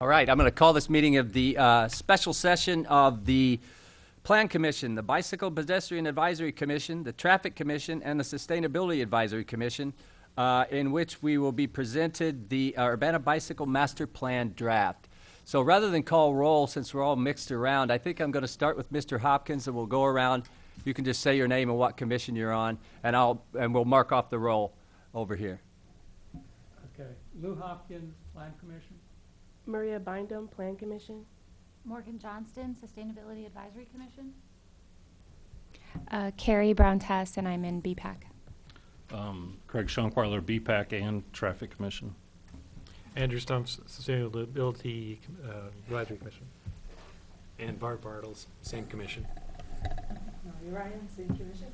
All right, I'm going to call this meeting of the special session of the Plan Commission, the Bicycle Pedestrian Advisory Commission, the Traffic Commission, and the Sustainability Advisory Commission, in which we will be presented the Urbana Bicycle Master Plan draft. So rather than call roll, since we're all mixed around, I think I'm going to start with Mr. Hopkins, and we'll go around. You can just say your name and what commission you're on, and we'll mark off the roll over here. Okay. Lou Hopkins, Plan Commission. Maria Bindum, Plan Commission. Morgan Johnston, Sustainability Advisory Commission. Carrie Brown-Tess, and I'm in BPAC. Craig Schunkweiler, BPAC and Traffic Commission. Andrew Stumps, Sustainability Advisory Commission. And Bart Bartles, same commission. Molly Ryan, same commission.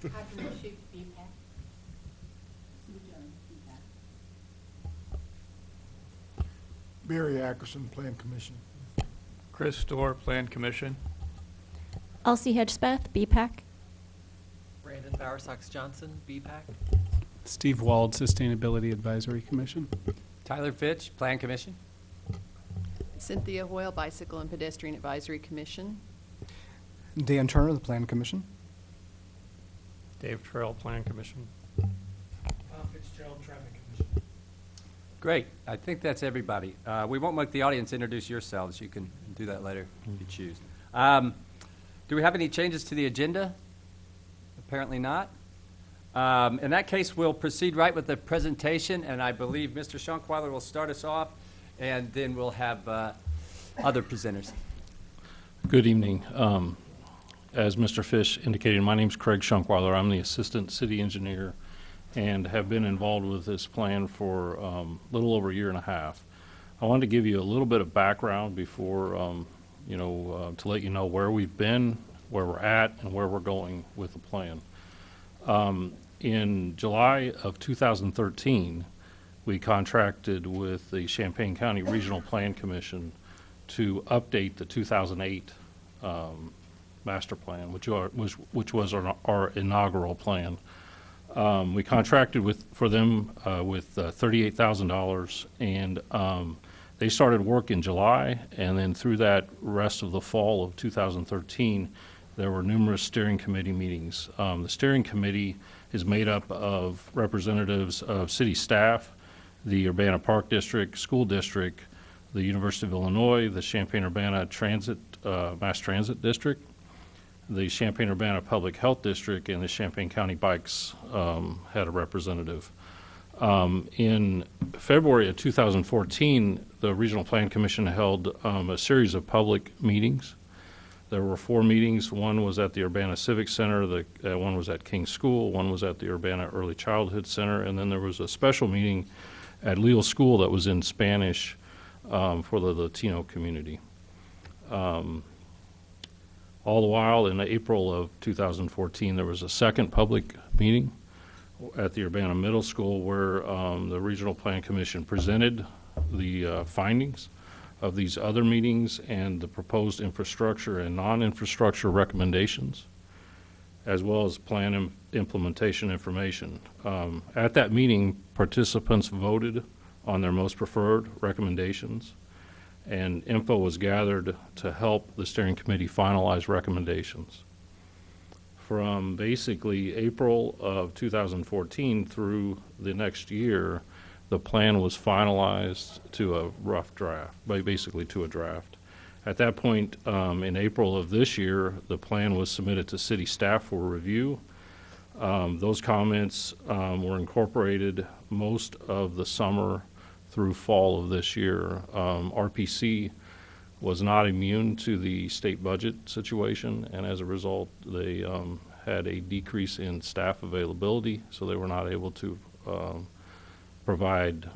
BPAC. Barry Ackerson, Plan Commission. Chris Storr, Plan Commission. Elsie Hedgespeth, BPAC. Brandon Bowersox Johnson, BPAC. Steve Wald, Sustainability Advisory Commission. Tyler Fitch, Plan Commission. Cynthia Hoyle, Bicycle and Pedestrian Advisory Commission. Dan Turner, the Plan Commission. Dave Terrell, Plan Commission. Fitzgerald, Traffic Commission. Great. I think that's everybody. We won't make the audience introduce yourselves. You can do that later if you choose. Do we have any changes to the agenda? Apparently not. In that case, we'll proceed right with the presentation, and I believe Mr. Schunkweiler will start us off, and then we'll have other presenters. Good evening. As Mr. Fish indicated, my name is Craig Schunkweiler. I'm the Assistant City Engineer and have been involved with this plan for a little over a year and a half. I wanted to give you a little bit of background before, to let you know where we've been, where we're at, and where we're going with the plan. In July of 2013, we contracted with the Champaign County Regional Plan Commission to update the 2008 master plan, which was our inaugural plan. We contracted for them with $38,000, and they started work in July, and then through that rest of the fall of 2013, there were numerous steering committee meetings. The steering committee is made up of representatives of city staff, the Urbana Park District, School District, the University of Illinois, the Champaign-Urbana Mass Transit District, the Champaign-Urbana Public Health District, and the Champaign County Bikes had a representative. In February of 2014, the Regional Plan Commission held a series of public meetings. There were 4 meetings. One was at the Urbana Civic Center, one was at King School, one was at the Urbana Early Childhood Center, and then there was a special meeting at Leal School that was in Spanish for the Latino community. All the while, in April of 2014, there was a second public meeting at the Urbana Middle School where the Regional Plan Commission presented the findings of these other meetings and the proposed infrastructure and non-infrastructure recommendations, as well as plan implementation information. At that meeting, participants voted on their most preferred recommendations, and info was gathered to help the steering committee finalize recommendations. From basically April of 2014 through the next year, the plan was finalized to a rough draft, basically to a draft. At that point, in April of this year, the plan was submitted to city staff for review. Those comments were incorporated most of the summer through fall of this year. RPC was not immune to the state budget situation, and as a result, they had a decrease in staff availability, so they were not able to provide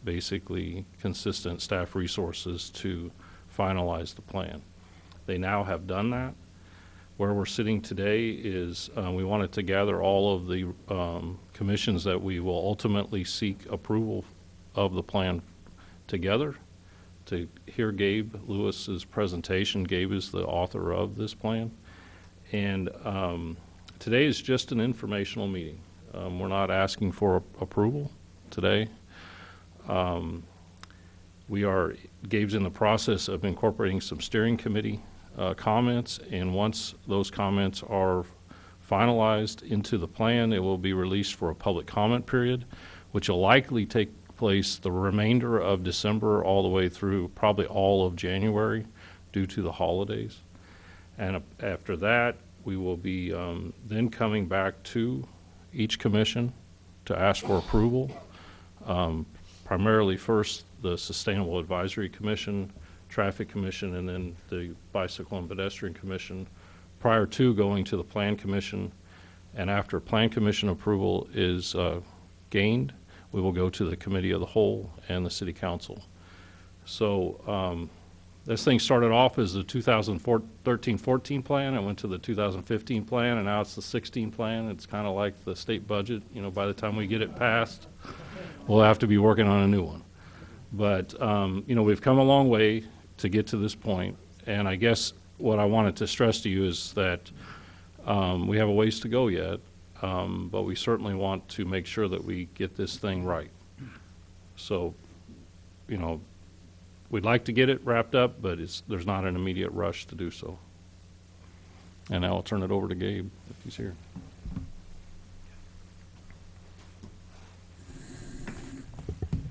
basically consistent staff resources to finalize the plan. They now have done that. Where we're sitting today is we wanted to gather all of the commissions that we will ultimately seek approval of the plan together to hear Gabe Lewis's presentation. Gabe is the author of this plan. And today is just an informational meeting. We're not asking for approval today. Gabe's in the process of incorporating some steering committee comments, and once those comments are finalized into the plan, it will be released for a public comment period, which will likely take place the remainder of December all the way through probably all of January due to the holidays. And after that, we will be then coming back to each commission to ask for approval. Primarily first the Sustainable Advisory Commission, Traffic Commission, and then the Bicycle and Pedestrian Commission prior to going to the Plan Commission. And after Plan Commission approval is gained, we will go to the Committee of the Whole and the City Council. So this thing started off as the 2013-14 plan. It went to the 2015 plan, and now it's the 16 plan. It's kind of like the state budget. You know, by the time we get it passed, we'll have to be working on a new one. But, you know, we've come a long way to get to this point. And I guess what I wanted to stress to you is that we have a ways to go yet, but we certainly want to make sure that we get this thing right. So, you know, we'd like to get it wrapped up, but there's not an immediate rush to do so. And now I'll turn it over to Gabe if he's here.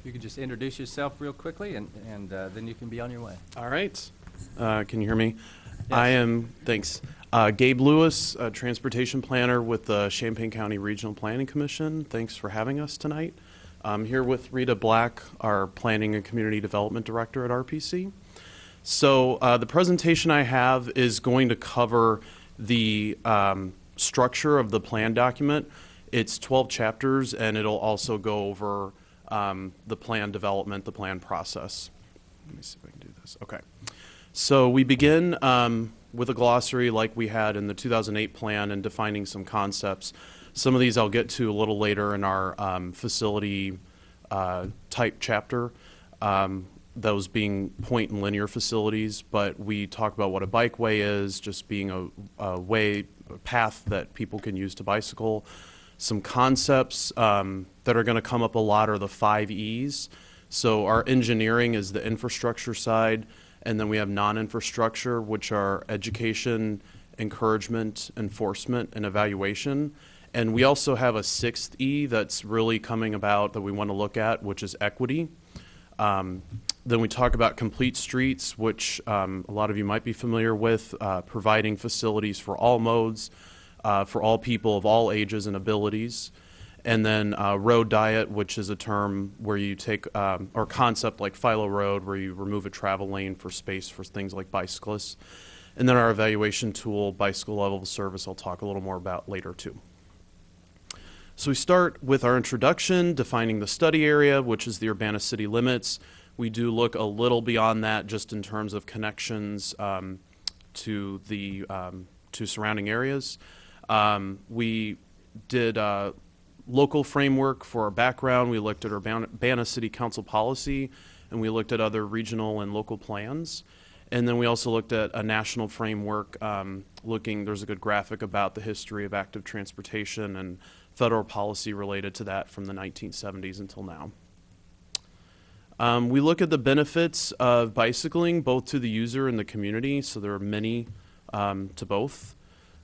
You could just introduce yourself real quickly, and then you can be on your way. All right. Can you hear me? Yes. Thanks. Gabe Lewis, transportation planner with the Champaign County Regional Planning Commission. Thanks for having us tonight. I'm here with Rita Black, our Planning and Community Development Director at RPC. So the presentation I have is going to cover the structure of the plan document. It's 12 chapters, and it'll also go over the plan development, the plan process. Let me see if I can do this. Okay. So we begin with a glossary like we had in the 2008 plan and defining some concepts. Some of these I'll get to a little later in our facility type chapter, those being point and linear facilities, but we talk about what a bikeway is, just being a way, a path that people can use to bicycle. Some concepts that are going to come up a lot are the 5 E's. So our engineering is the infrastructure side, and then we have non-infrastructure, which are education, encouragement, enforcement, and evaluation. And we also have a 6th E that's really coming about that we want to look at, which is equity. Then we talk about complete streets, which a lot of you might be familiar with, providing facilities for all modes, for all people of all ages and abilities. And then road diet, which is a term where you take, or concept like Philo Road, where you remove a travel lane for space for things like bicyclists. And then our evaluation tool, bicycle level of service, I'll talk a little more about later too. So we start with our introduction, defining the study area, which is the Urbana city limits. We do look a little beyond that just in terms of connections to the to surrounding areas. We did local framework for our background. We looked at Urbana City Council policy, and we looked at other regional and local plans. And then we also looked at a national framework, there's a good graphic about the history of active transportation and federal policy related to that from the 1970s until now. We look at the benefits of bicycling, both to the user and the community, so there are many to both.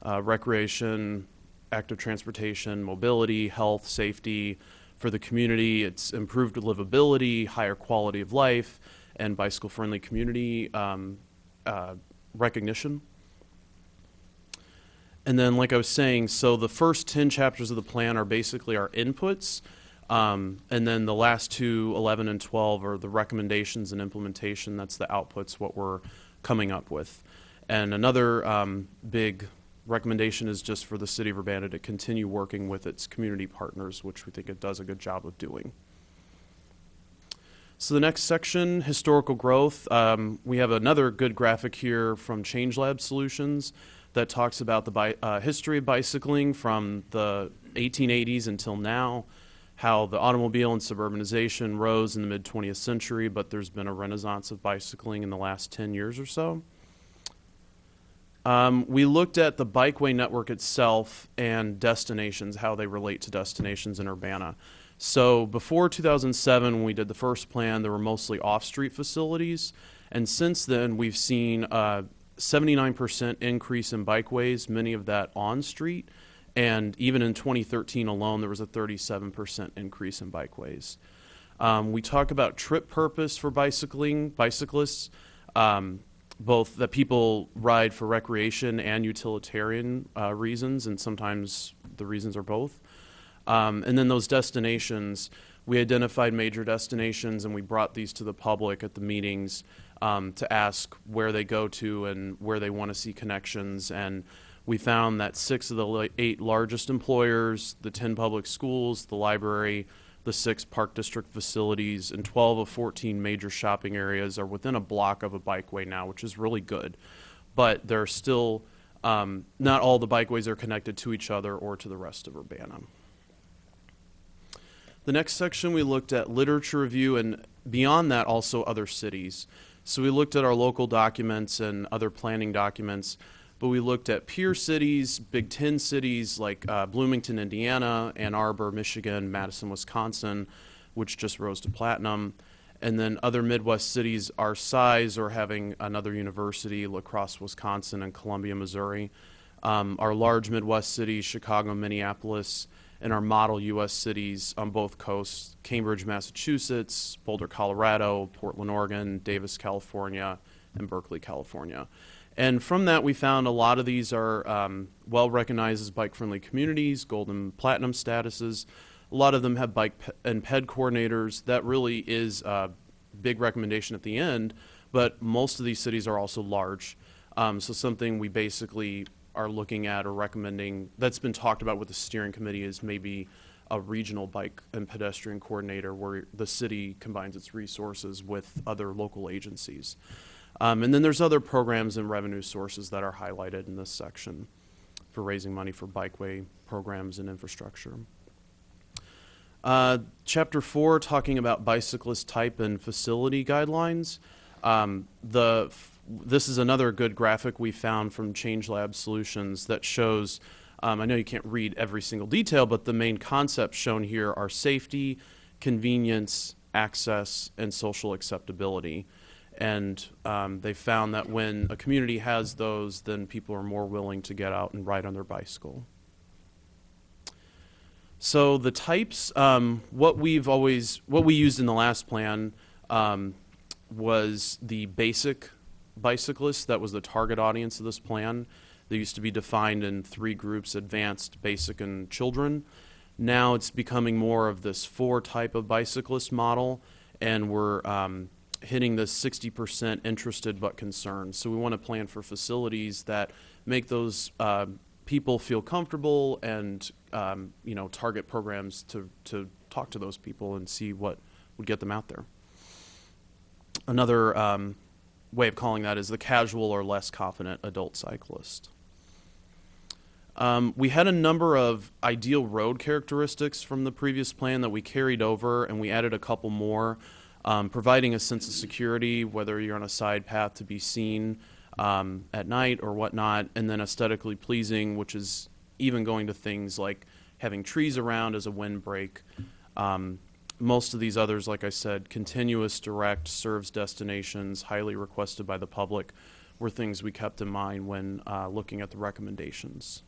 Recreation, active transportation, mobility, health, safety. For the community, it's improved livability, higher quality of life, and bicycle-friendly community recognition. And then, like I was saying, so the first 10 chapters of the plan are basically our inputs, and then the last two, 11 and 12, are the recommendations and implementation. That's the outputs, what we're coming up with. And another big recommendation is just for the city of Urbana to continue working with its community partners, which we think it does a good job of doing. So the next section, historical growth. We have another good graphic here from ChangeLab Solutions that talks about the history of bicycling from the 1880s until now, how the automobile and suburbanization rose in the mid-20th century, but there's been a renaissance of bicycling in the last 10 years or so. We looked at the bikeway network itself and destinations, how they relate to destinations in Urbana. So before 2007, when we did the first plan, there were mostly off-street facilities. And since then, we've seen a 79% increase in bikeways, many of that on-street. And even in 2013 alone, there was a 37% increase in bikeways. We talk about trip purpose for bicyclists, both that people ride for recreation and utilitarian reasons, and sometimes the reasons are both. And then those destinations, we identified major destinations, and we brought these to the public at the meetings to ask where they go to and where they want to see connections. And we found that 6 of the 8 largest employers, the 10 public schools, the library, the 6 park district facilities, and 12 of 14 major shopping areas are within a block of a bikeway now, which is really good. But there are still, not all the bikeways are connected to each other or to the rest of Urbana. The next section, we looked at literature review, and beyond that, also other cities. So we looked at our local documents and other planning documents, but we looked at peer cities, Big Ten cities like Bloomington, Indiana, Ann Arbor, Michigan, Madison, Wisconsin, which just rose to platinum, and then other Midwest cities our size or having another university, La Crosse, Wisconsin, and Columbia, Missouri. Our large Midwest cities, Chicago, Minneapolis, and our model U.S. cities on both coasts, Cambridge, Massachusetts, Boulder, Colorado, Portland, Oregon, Davis, California, and Berkeley, California. And from that, we found a lot of these are well recognized as bike-friendly communities, gold and platinum statuses. A lot of them have bike and ped coordinators. That really is a big recommendation at the end, but most of these cities are also large. So something we basically are looking at or recommending that's been talked about with the steering committee is maybe a regional bike and pedestrian coordinator where the city combines its resources with other local agencies. And then there's other programs and revenue sources that are highlighted in this section for raising money for bikeway programs and infrastructure. Chapter 4, talking about bicyclist type and facility guidelines. This is another good graphic we found from ChangeLab Solutions that shows, I know you can't read every single detail, but the main concepts shown here are safety, convenience, access, and social acceptability. And they found that when a community has those, then people are more willing to get out and ride on their bicycle. So the types, what we used in the last plan was the basic bicyclists. That was the target audience of this plan. They used to be defined in 3 groups: advanced, basic, and children. Now it's becoming more of this 4 type of bicyclist model, and we're hitting the 60% interested but concerned. So we want to plan for facilities that make those people feel comfortable and target programs to talk to those people and see what would get them out there. Another way of calling that is the casual or less confident adult cyclist. We had a number of ideal road characteristics from the previous plan that we carried over, and we added a couple more, providing a sense of security, whether you're on a side path to be seen at night or whatnot, and then aesthetically pleasing, which is even going to things like having trees around as a windbreak. Most of these others, like I said, continuous, direct, serves destinations, highly requested by the public, were things we kept in mind when looking at the recommendations.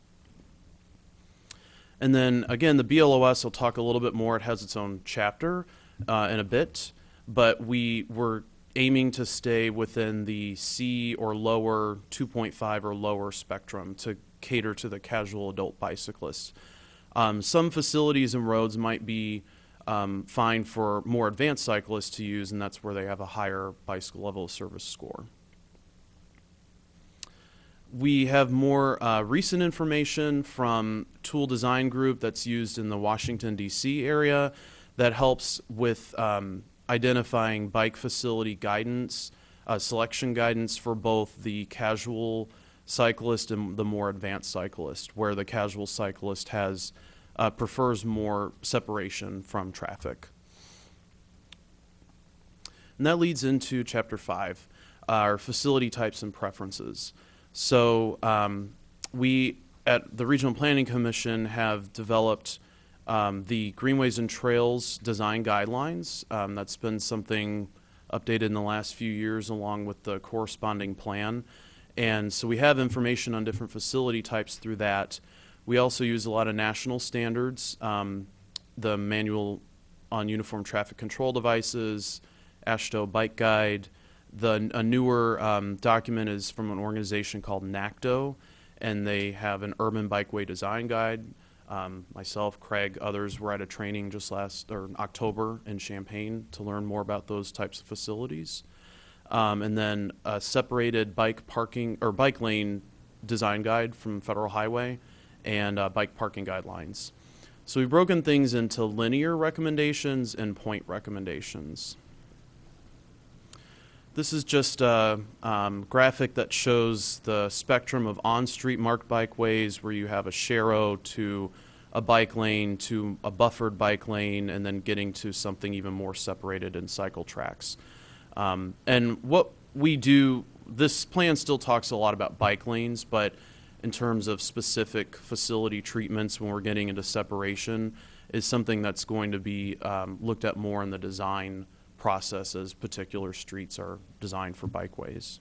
And then, again, the BLOS, I'll talk a little bit more. It has its own chapter in a bit, but we were aiming to stay within the C or lower, 2.5 or lower spectrum to cater to the casual adult bicyclists. Some facilities and roads might be fine for more advanced cyclists to use, and that's where they have a higher bicycle level of service score. We have more recent information from Tool Design Group that's used in the Washington, D.C. area that helps with identifying bike facility guidance, selection guidance for both the casual cyclist and the more advanced cyclist, where the casual cyclist has prefers more separation from traffic. And that leads into Chapter 5, our facility types and preferences. So we at the Regional Planning Commission have developed the Greenways and Trails Design Guidelines. That's been something updated in the last few years along with the corresponding plan. And so we have information on different facility types through that. We also use a lot of national standards, the Manual on Uniform Traffic Control Devices, AASHTO Bike Guide. A newer document is from an organization called NACTO, and they have an Urban Bikeway Design Guide. Myself, Craig, others were at a training just October in Champaign to learn more about those types of facilities. And then a separated bike parking or bike lane design guide from Federal Highway and bike parking guidelines. So we've broken things into linear recommendations and point recommendations. This is just a graphic that shows the spectrum of on-street marked bikeways where you have a sharrow to a bike lane to a buffered bike lane and then getting to something even more separated in cycle tracks. And what we do, this plan still talks a lot about bike lanes, but in terms of specific facility treatments when we're getting into separation is something that's going to be looked at more in the design process as particular streets are designed for bikeways.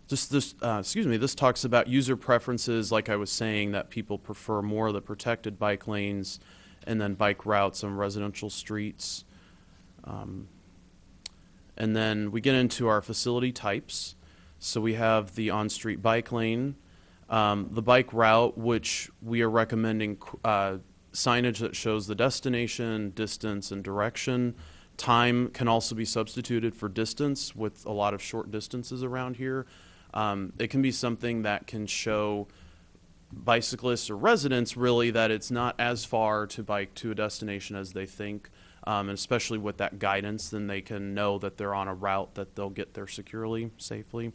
This talks about user preferences, like I was saying, that people prefer more of the protected bike lanes and then bike routes on residential streets. And then we get into our facility types. So we have the on-street bike lane, the bike route, which we are recommending signage that shows the destination, distance, and direction. Time can also be substituted for distance with a lot of short distances around here. It can be something that can show bicyclists or residents really that it's not as far to bike to a destination as they think. And especially with that guidance, then they can know that they're on a route that they'll get there securely, safely.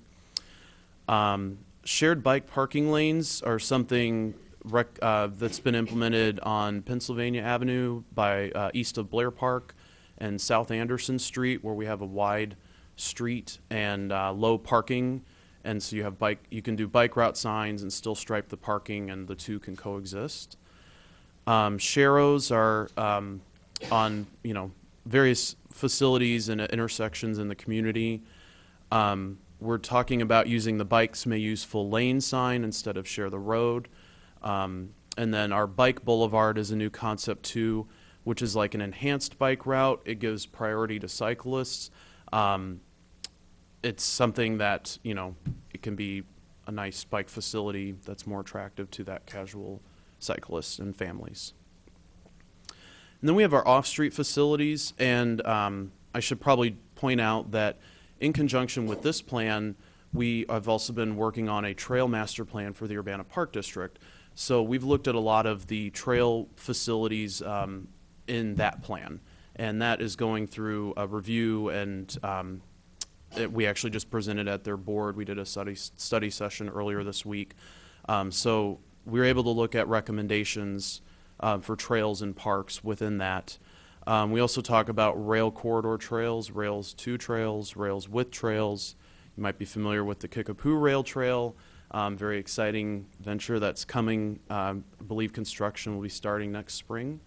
Shared bike parking lanes are something that's been implemented on Pennsylvania Avenue by east of Blair Park and South Anderson Street, where we have a wide street and low parking. And so you can do bike route signs and still stripe the parking, and the two can coexist. Sharrows are on various facilities and intersections in the community. We're talking about using the bikes may use full lane sign instead of share the road. And then our bike boulevard is a new concept too, which is like an enhanced bike route. It gives priority to cyclists. It's something that, it can be a nice bike facility that's more attractive to that casual cyclists and families. And then we have our off-street facilities, and I should probably point out that in conjunction with this plan, we have also been working on a trail master plan for the Urbana Park District. So we've looked at a lot of the trail facilities in that plan, and that is going through a review, and we actually just presented at their board. We did a study session earlier this week. So we were able to look at recommendations for trails and parks within that. We also talk about rail corridor trails, rails to trails, rails with trails. You might be familiar with the Kickapoo Rail Trail, very exciting venture that's coming. I believe construction will be starting next spring.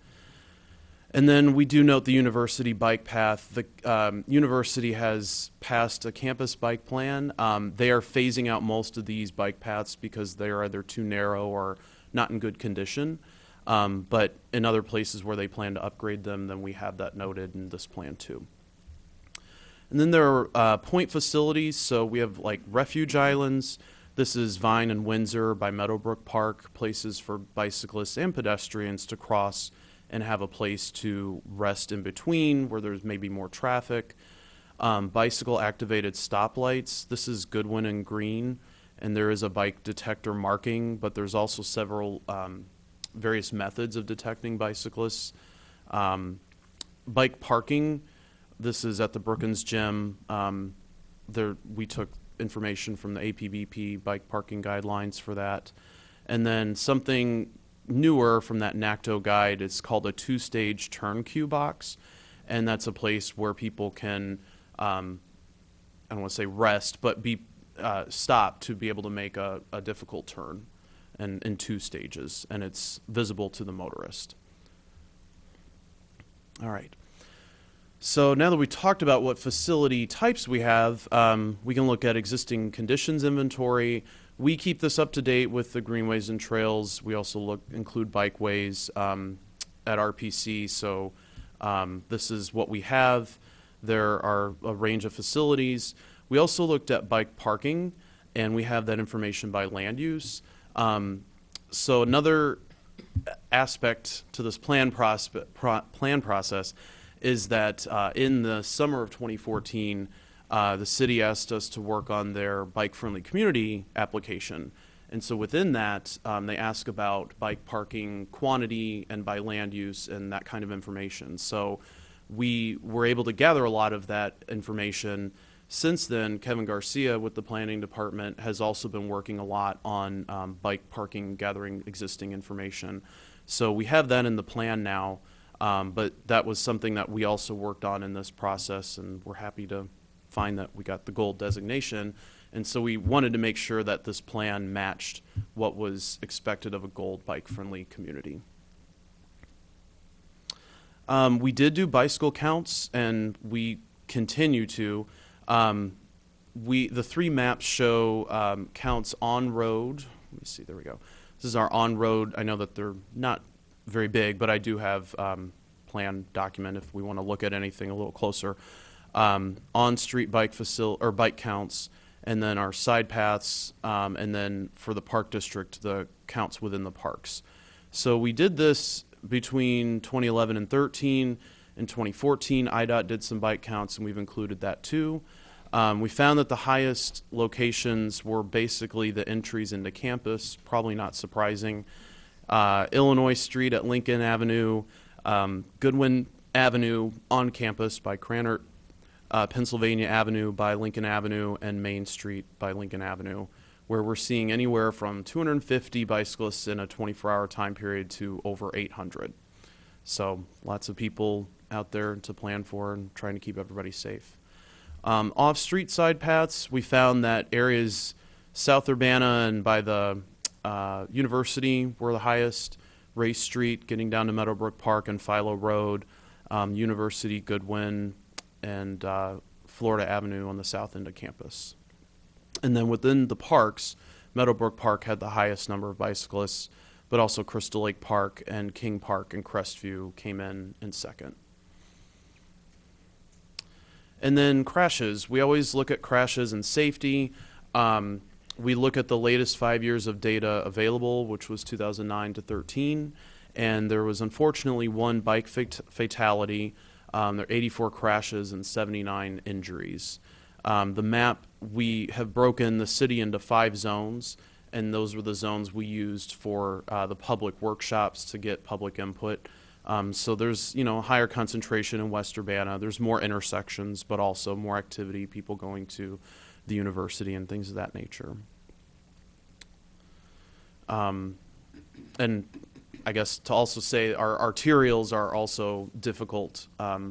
And then we do note the university bike path. The university has passed a campus bike plan. They are phasing out most of these bike paths because they are either too narrow or not in good condition. But in other places where they plan to upgrade them, then we have that noted in this plan too. And then there are point facilities. So we have like refuge islands. This is Vine and Windsor by Meadowbrook Park, places for bicyclists and pedestrians to cross and have a place to rest in between where there's maybe more traffic. Bicycle activated stoplights. This is Goodwin and Green, and there is a bike detector marking, but there's also several various methods of detecting bicyclists. Bike parking. This is at the Brookins Gym. We took information from the APBP bike parking guidelines for that. And then something newer from that NACTO guide is called a two-stage turn queue box. And that's a place where people can, I don't want to say rest, but be stopped to be able to make a difficult turn. and in 2 stages, and it's visible to the motorist. All right. So now that we talked about what facility types we have, we can look at existing conditions inventory. We keep this up to date with the greenways and trails. We also include bikeways at RPC. So this is what we have. There are a range of facilities. We also looked at bike parking, and we have that information by land use. So another aspect to this plan process is that in the summer of 2014, the city asked us to work on their bike-friendly community application. And so within that, they ask about bike parking quantity and by land use and that kind of information. So we were able to gather a lot of that information. Since then, Kevin Garcia with the planning department has also been working a lot on bike parking, gathering existing information. So we have that in the plan now. But that was something that we also worked on in this process, and we're happy to find that we got the gold designation. And so we wanted to make sure that this plan matched what was expected of a gold bike-friendly community. We did do bicycle counts, and we continue to. The 3 maps show counts on road. Let me see, there we go. This is our on-road. I know that they're not very big, but I do have plan document if we want to look at anything a little closer. On-street bike bike counts, and then our side paths, and then for the park district, the counts within the parks. So we did this between 2011 and 13. In 2014, IDOT did some bike counts, and we've included that too. We found that the highest locations were basically the entries into campus, probably not surprising. Illinois Street at Lincoln Avenue, Goodwin Avenue on campus by Cranert, Pennsylvania Avenue by Lincoln Avenue, and Main Street by Lincoln Avenue, where we're seeing anywhere from 250 bicyclists in a 24-hour time period to over 800. So lots of people out there to plan for and trying to keep everybody safe. Off-street side paths, we found that areas South Urbana and by the University were the highest. Race Street, getting down to Meadowbrook Park and Philo Road, University, Goodwin, and Florida Avenue on the south end of campus. And then within the parks, Meadowbrook Park had the highest number of bicyclists, but also Crystal Lake Park and King Park and Crestview came in second. And then crashes. We always look at crashes and safety. We look at the latest 5 years of data available, which was 2009 to 13, and there was unfortunately 1 bike fatality. There are 84 crashes and 79 injuries. The map, we have broken the city into 5 zones, and those were the zones we used for the public workshops to get public input. So there's, a higher concentration in West Urbana. There's more intersections, but also more activity, people going to the university and things of that nature. And I guess to also say our arterials are also difficult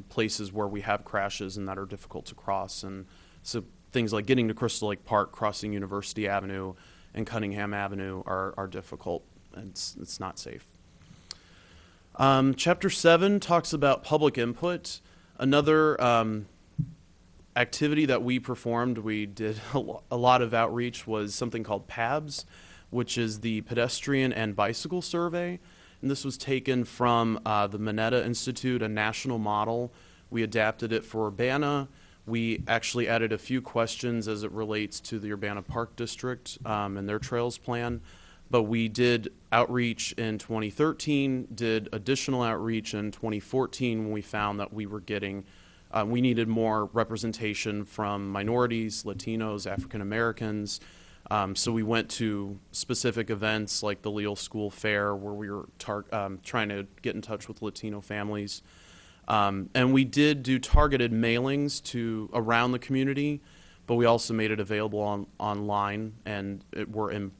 places where we have crashes and that are difficult to cross. And so things like getting to Crystal Lake Park, crossing University Avenue and Cunningham Avenue are difficult, and it's not safe. Chapter 7 talks about public input. Another activity that we performed, we did a lot of outreach, was something called PABS, which is the Pedestrian and Bicycle Survey. And this was taken from the Mineta Institute, a national model. We adapted it for Urbana. We actually added a few questions as it relates to the Urbana Park District and their trails plan. But we did outreach in 2013, did additional outreach in 2014 when we found that we were getting, we needed more representation from minorities, Latinos, African Americans. So we went to specific events like the Leal School Fair, where we were trying to get in touch with Latino families. And we did do targeted mailings to around the community, but we also made it available online, and we're in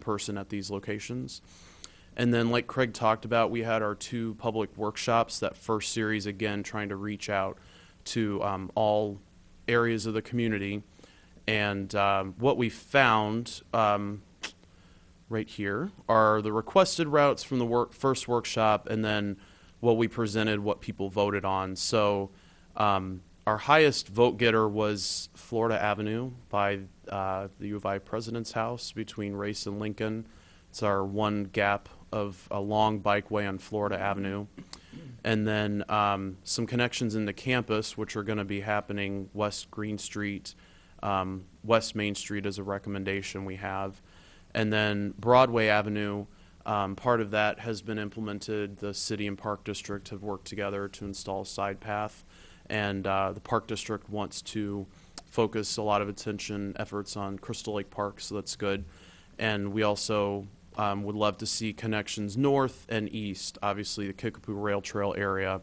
person at these locations. And then, like Craig talked about, we had our 2 public workshops, that first series, again, trying to reach out to all areas of the community. And what we found right here, are the requested routes from the first workshop, and then what we presented, what people voted on. So our highest vote getter was Florida Avenue by the U of I President's House between Race and Lincoln. It's our one gap of a long bikeway on Florida Avenue. And then some connections in the campus, which are going to be happening West Green Street, West Main Street is a recommendation we have. And then Broadway Avenue, part of that has been implemented. The city and park district have worked together to install a side path. And the park district wants to focus a lot of attention efforts on Crystal Lake Park, so that's good. And we also would love to see connections north and east. Obviously, the Kickapoo Rail Trail area,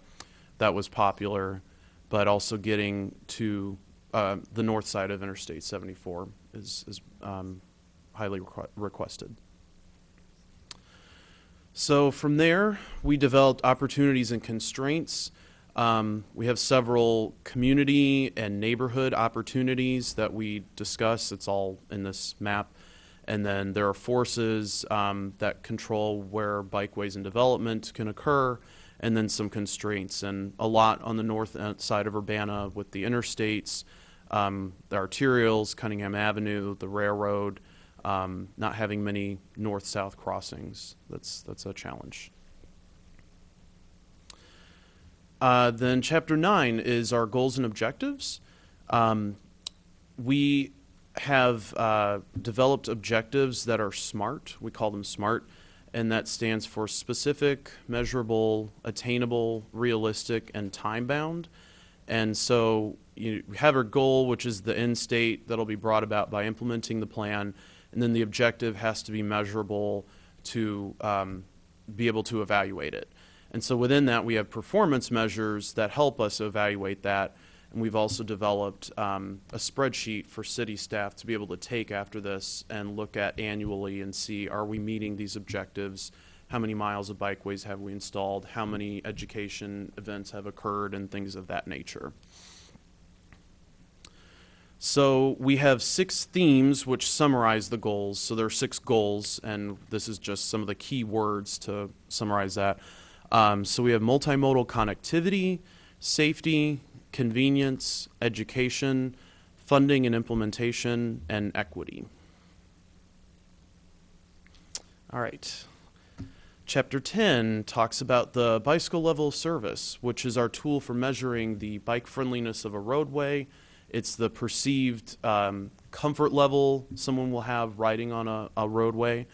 that was popular, but also getting to the north side of Interstate 74 is highly requested. So from there, we developed opportunities and constraints. We have several community and neighborhood opportunities that we discuss. It's all in this map. And then there are forces that control where bikeways and development can occur, and then some constraints. And a lot on the north side of Urbana with the interstates, the arterials, Cunningham Avenue, the railroad, not having many north-south crossings. That's a challenge. Then Chapter 9 is our goals and objectives. We have developed objectives that are SMART. We call them SMART, and that stands for specific, measurable, attainable, realistic, and time-bound. And so you have a goal, which is the end state that'll be brought about by implementing the plan, and then the objective has to be measurable to be able to evaluate it. And so within that, we have performance measures that help us evaluate that. And we've also developed a spreadsheet for city staff to be able to take after this and look at annually and see, are we meeting these objectives? How many miles of bikeways have we installed? How many education events have occurred, and things of that nature. So we have 6 themes which summarize the goals. So there are 6 goals, and this is just some of the key words to summarize that. So we have multimodal connectivity, safety, convenience, education, funding and implementation, and equity. All right. Chapter 10 talks about the bicycle level of service, which is our tool for measuring the bike friendliness of a roadway. It's the perceived comfort level someone will have riding on a roadway.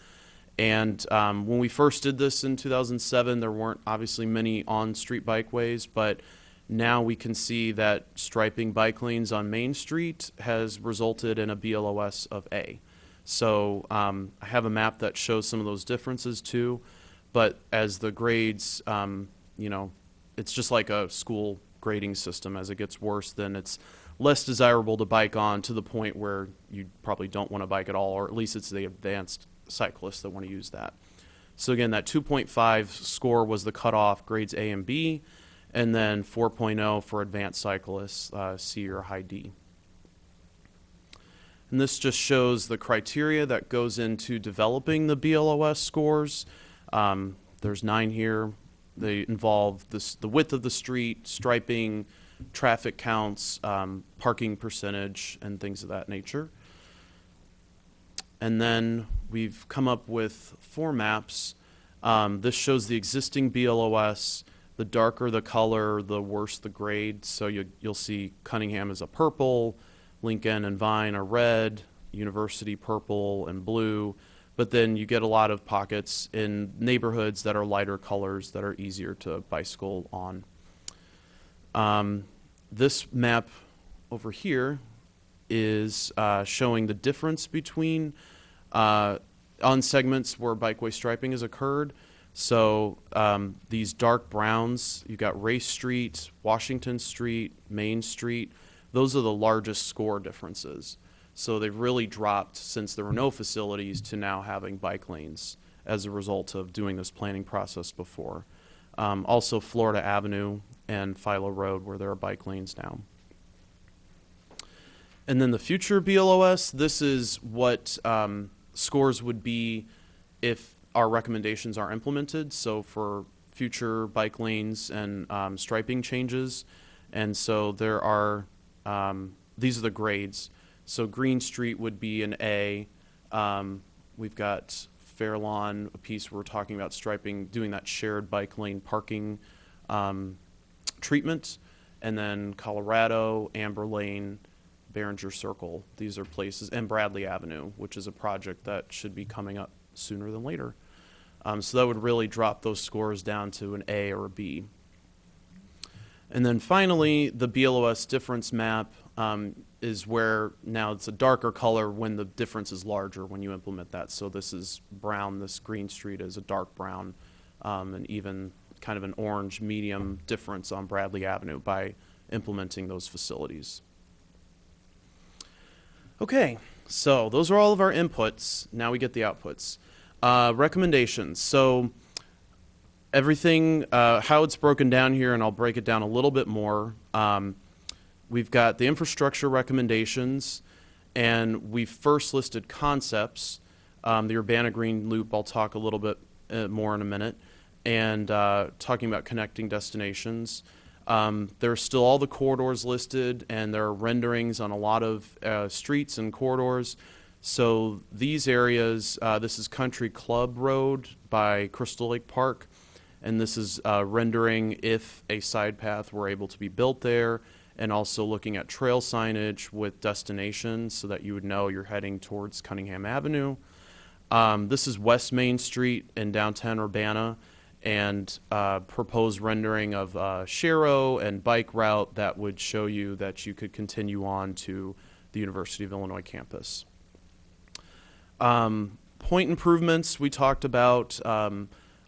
And when we first did this in 2007, there weren't obviously many on-street bikeways, but now we can see that striping bike lanes on Main Street has resulted in a BLOS of A. So I have a map that shows some of those differences too, but as the grades, it's just like a school grading system. As it gets worse, then it's less desirable to bike on, to the point where you probably don't want to bike at all, or at least it's the advanced cyclists that want to use that. So again, that 2.5 score was the cutoff, grades A and B, and then 4.0 for advanced cyclists, C or high D. And this just shows the criteria that goes into developing the BLOS scores. There's 9 here. They involve the width of the street, striping, traffic counts, parking percentage, and things of that nature. And then we've come up with 4 maps. This shows the existing BLOS. The darker the color, the worse the grade. So you'll see Cunningham is a purple, Lincoln and Vine are red, University purple and blue. But then you get a lot of pockets in neighborhoods that are lighter colors that are easier to bicycle on. This map over here is showing the difference between on segments where bikeway striping has occurred. So these dark browns, you've got Race Street, Washington Street, Main Street. Those are the largest score differences. So they've really dropped since there were no facilities to now having bike lanes as a result of doing this planning process before. Also Florida Avenue and Philo Road, where there are bike lanes now. And then the future BLOS, this is what scores would be if our recommendations are implemented, so for future bike lanes and striping changes. And so there are, these are the grades. So Green Street would be an A. We've got Fairlawn, a piece where we're talking about striping, doing that shared bike lane parking treatment. And then Colorado, Amber Lane, Behringer Circle. These are places, and Bradley Avenue, which is a project that should be coming up sooner than later. So that would really drop those scores down to an A or a B. And then finally, the BLOS difference map is where now it's a darker color when the difference is larger when you implement that. So this is brown, this Green Street is a dark brown, and even kind of an orange medium difference on Bradley Avenue by implementing those facilities. Okay, so those are all of our inputs. Now we get the outputs. Recommendations. So everything, how it's broken down here, and I'll break it down a little bit more. We've got the infrastructure recommendations, and we've first listed concepts. The Urbana Green Loop, I'll talk a little bit more in a minute, and talking about connecting destinations. There's still all the corridors listed, and there are renderings on a lot of streets and corridors. So these areas, this is Country Club Road by Crystal Lake Park, and this is rendering if a side path were able to be built there, and also looking at trail signage with destinations so that you would know you're heading towards Cunningham Avenue. This is West Main Street in downtown Urbana, and proposed rendering of Shero and bike route that would show you that you could continue on to the University of Illinois campus. Point improvements, we talked about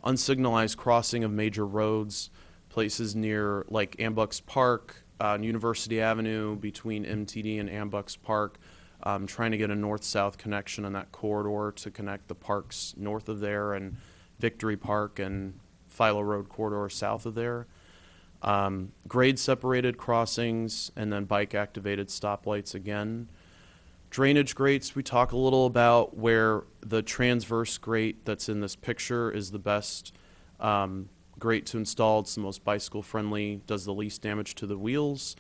unsignalized crossing of major roads, places near like Ambucks Park, University Avenue between MTD and Ambucks Park, trying to get a north-south connection on that corridor to connect the parks north of there and Victory Park and Philo Road corridor south of there. Grade-separated crossings, and then bike-activated stoplights again. Drainage grates, we talk a little about where the transverse grate that's in this picture is the best grate to install. It's the most bicycle-friendly, does the least damage to the wheels,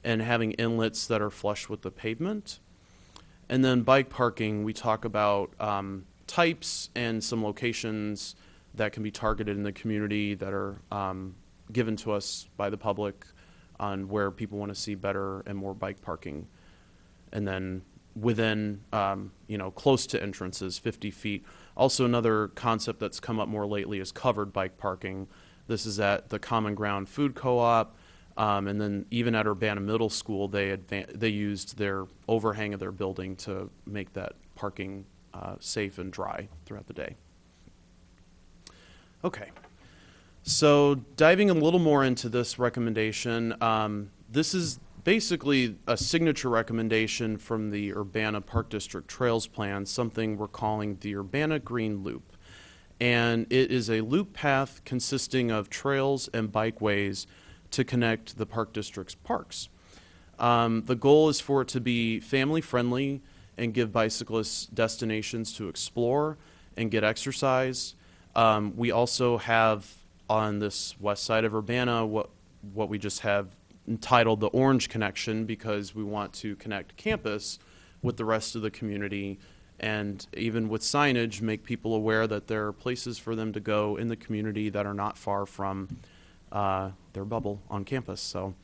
and having inlets that are flush with the pavement. And then bike parking, we talk about types and some locations that can be targeted in the community that are given to us by the public on where people want to see better and more bike parking. And then within, close to entrances, 50 feet. Also another concept that's come up more lately is covered bike parking. This is at the Common Ground Food Co-op, and then even at Urbana Middle School, they used their overhang of their building to make that parking safe and dry throughout the day. Okay, so diving a little more into this recommendation, this is basically a signature recommendation from the Urbana Park District Trails Plan, something we're calling the Urbana Green Loop. And it is a loop path consisting of trails and bikeways to connect the Park District's parks. The goal is for it to be family-friendly and give bicyclists destinations to explore and get exercise. We also have on this west side of Urbana what we just have entitled the Orange Connection, because we want to connect campus with the rest of the community, and even with signage make people aware that there are places for them to go in the community that are not far from their bubble on campus. So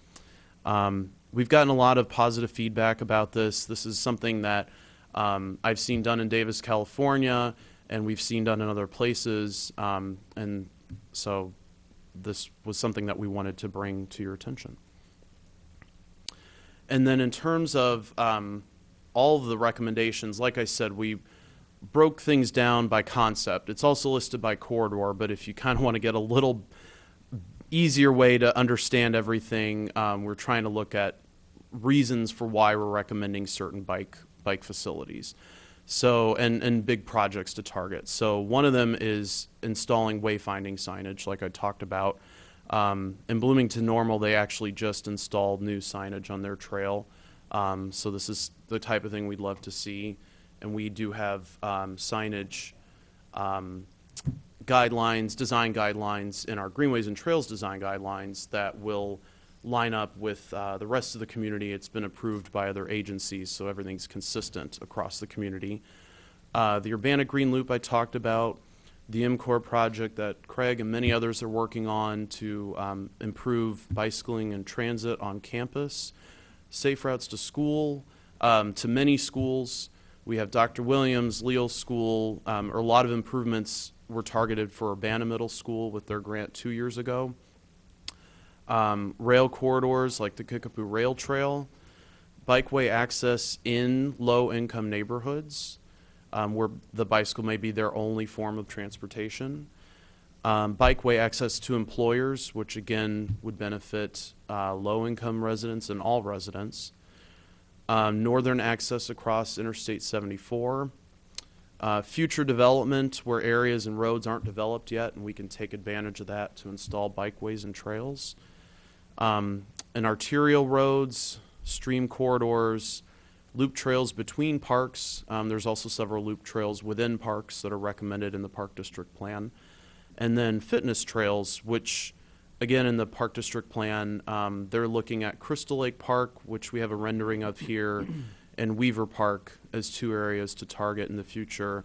we've gotten a lot of positive feedback about this. This is something that I've seen done in Davis, California, and we've seen done in other places, and so this was something that we wanted to bring to your attention. And then in terms of all of the recommendations, like I said, we broke things down by concept. It's also listed by corridor, but if you kind of want to get a little easier way to understand everything, we're trying to look at reasons for why we're recommending certain bike facilities. So, and big projects to target. So one of them is installing wayfinding signage, like I talked about. In Bloomington Normal, they actually just installed new signage on their trail. So this is the type of thing we'd love to see. And we do have signage guidelines, design guidelines in our Greenways and Trails design guidelines that will line up with the rest of the community. It's been approved by other agencies, so everything's consistent across the community. The Urbana Green Loop I talked about, the MCOR project that Craig and many others are working on to improve bicycling and transit on campus, safe routes to school, to many schools. We have Dr. Williams, Leal School, a lot of improvements were targeted for Urbana Middle School with their grant 2 years ago. Rail corridors like the Kickapoo Rail Trail, bikeway access in low-income neighborhoods where the bicycle may be their only form of transportation. Bikeway access to employers, which again would benefit low-income residents and all residents. Northern access across Interstate 74. Future development where areas and roads aren't developed yet, and we can take advantage of that to install bikeways and trails. And arterial roads, stream corridors, loop trails between parks. There's also several loop trails within parks that are recommended in the Park District Plan. And then fitness trails, which again in the Park District Plan, they're looking at Crystal Lake Park, which we have a rendering of here, and Weaver Park as two areas to target in the future.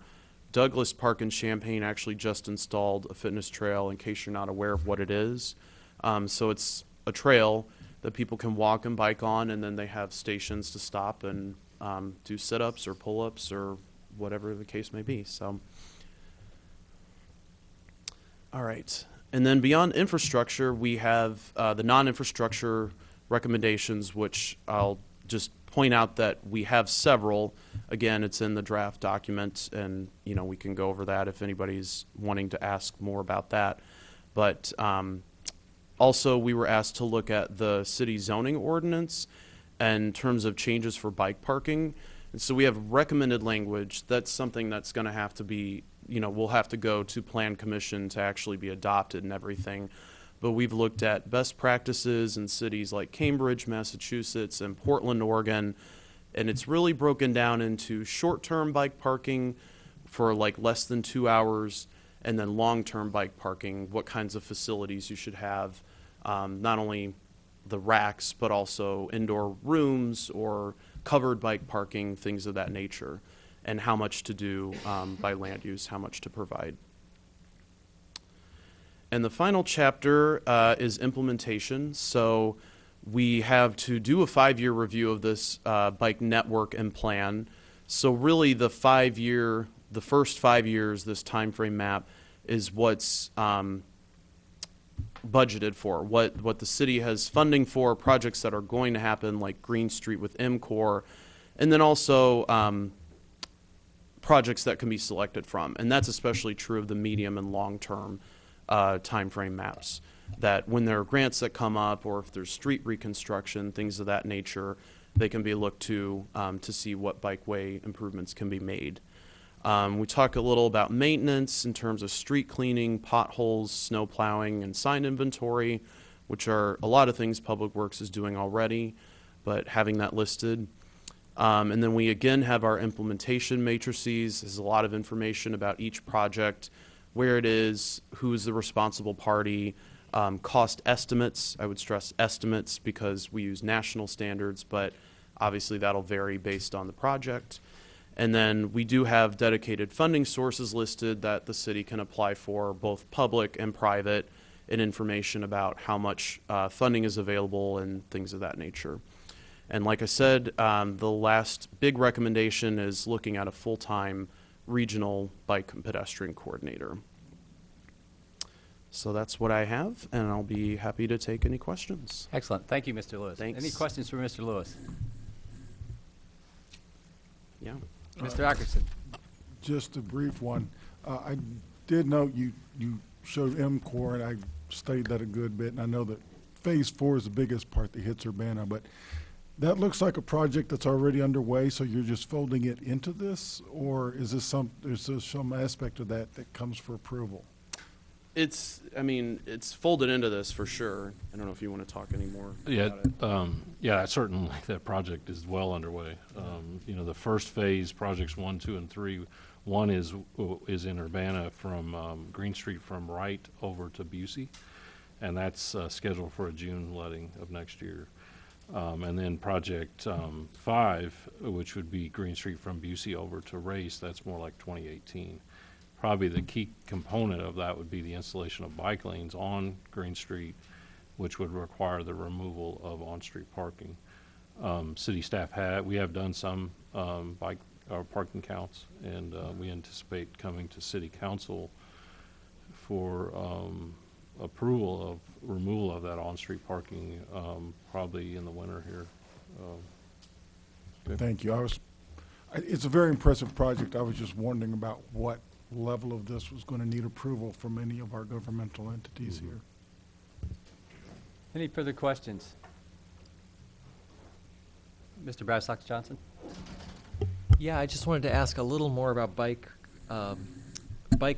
Douglas Park in Champaign actually just installed a fitness trail, in case you're not aware of what it is. So it's a trail that people can walk and bike on, and then they have stations to stop and do sit-ups or pull-ups or whatever the case may be. So, all right. And then beyond infrastructure, we have the non-infrastructure recommendations, which I'll just point out that we have several. Again, it's in the draft document, and we can go over that if anybody's wanting to ask more about that. But also, we were asked to look at the city zoning ordinance in terms of changes for bike parking. And so we have recommended language. That's something that's going to have to be, we'll have to go to Plan Commission to actually be adopted and everything. But we've looked at best practices in cities like Cambridge, Massachusetts, and Portland, Oregon, and it's really broken down into short-term bike parking for like less than 2 hours, and then long-term bike parking, what kinds of facilities you should have, not only the racks, but also indoor rooms or covered bike parking, things of that nature, and how much to do by land use, how much to provide. And the final chapter is implementation. So we have to do a 5-year review of this bike network and plan. So really the first 5 years, this time frame map is what's budgeted for, what the city has funding for, projects that are going to happen like Green Street with MCOR, and then also projects that can be selected from. And that's especially true of the medium and long-term time frame maps, that when there are grants that come up or if there's street reconstruction, things of that nature, they can be looked to see what bikeway improvements can be made. We talk a little about maintenance in terms of street cleaning, potholes, snow plowing, and sign inventory, which are a lot of things Public Works is doing already, but having that listed. And then we again have our implementation matrices. There's a lot of information about each project, where it is, who is the responsible party, cost estimates. I would stress estimates because we use national standards, but obviously that'll vary based on the project. And then we do have dedicated funding sources listed that the city can apply for, both public and private, and information about how much funding is available and things of that nature. And like I said, the last big recommendation is looking at a full-time regional bike and pedestrian coordinator. So that's what I have, and I'll be happy to take any questions. Excellent. Thank you, Mr. Lewis. Thanks. Any questions for Mr. Lewis? Yeah. Mr. Ackerson. Just a brief one. I did note you showed MCOR, and I studied that a good bit, and I know that Phase 4 is the biggest part that hits Urbana, but that looks like a project that's already underway, so you're just folding it into this, or is this is there some aspect of that that comes for approval? It's folded into this for sure. I don't know if you want to talk any more about it. Yeah, certainly that project is well underway. The first phase, projects 1, 2, and 3, One is in Urbana from Green Street from Wright over to Busey, and that's scheduled for a June letting of next year. And then Project 5, which would be Green Street from Busey over to Race, that's more like 2018. Probably the key component of that would be the installation of bike lanes on Green Street, which would require the removal of on-street parking. City staff we have done some bike parking counts, and we anticipate coming to City Council for approval of removal of that on-street parking probably in the winter here. Thank you. It's a very impressive project. I was just wondering about what level of this was going to need approval from any of our governmental entities here. Any further questions? Mr. Bowersox Johnson? Yeah, I just wanted to ask a little more about bike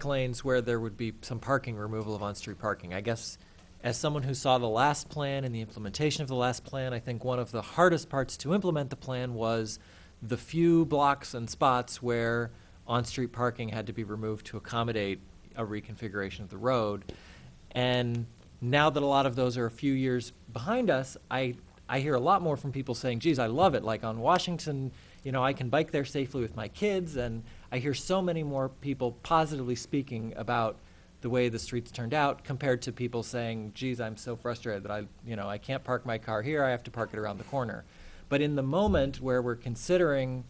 lanes where there would be some parking, removal of on-street parking. I guess as someone who saw the last plan and the implementation of the last plan, I think one of the hardest parts to implement the plan was the few blocks and spots where on-street parking had to be removed to accommodate a reconfiguration of the road. And now that a lot of those are a few years behind us, I hear a lot more from people saying, geez, I love it. Like on Washington, you know, I can bike there safely with my kids, and I hear so many more people positively speaking about the way the streets turned out compared to people saying, geez, I'm so frustrated that I can't park my car here, I have to park it around the corner. But in the moment where we're considering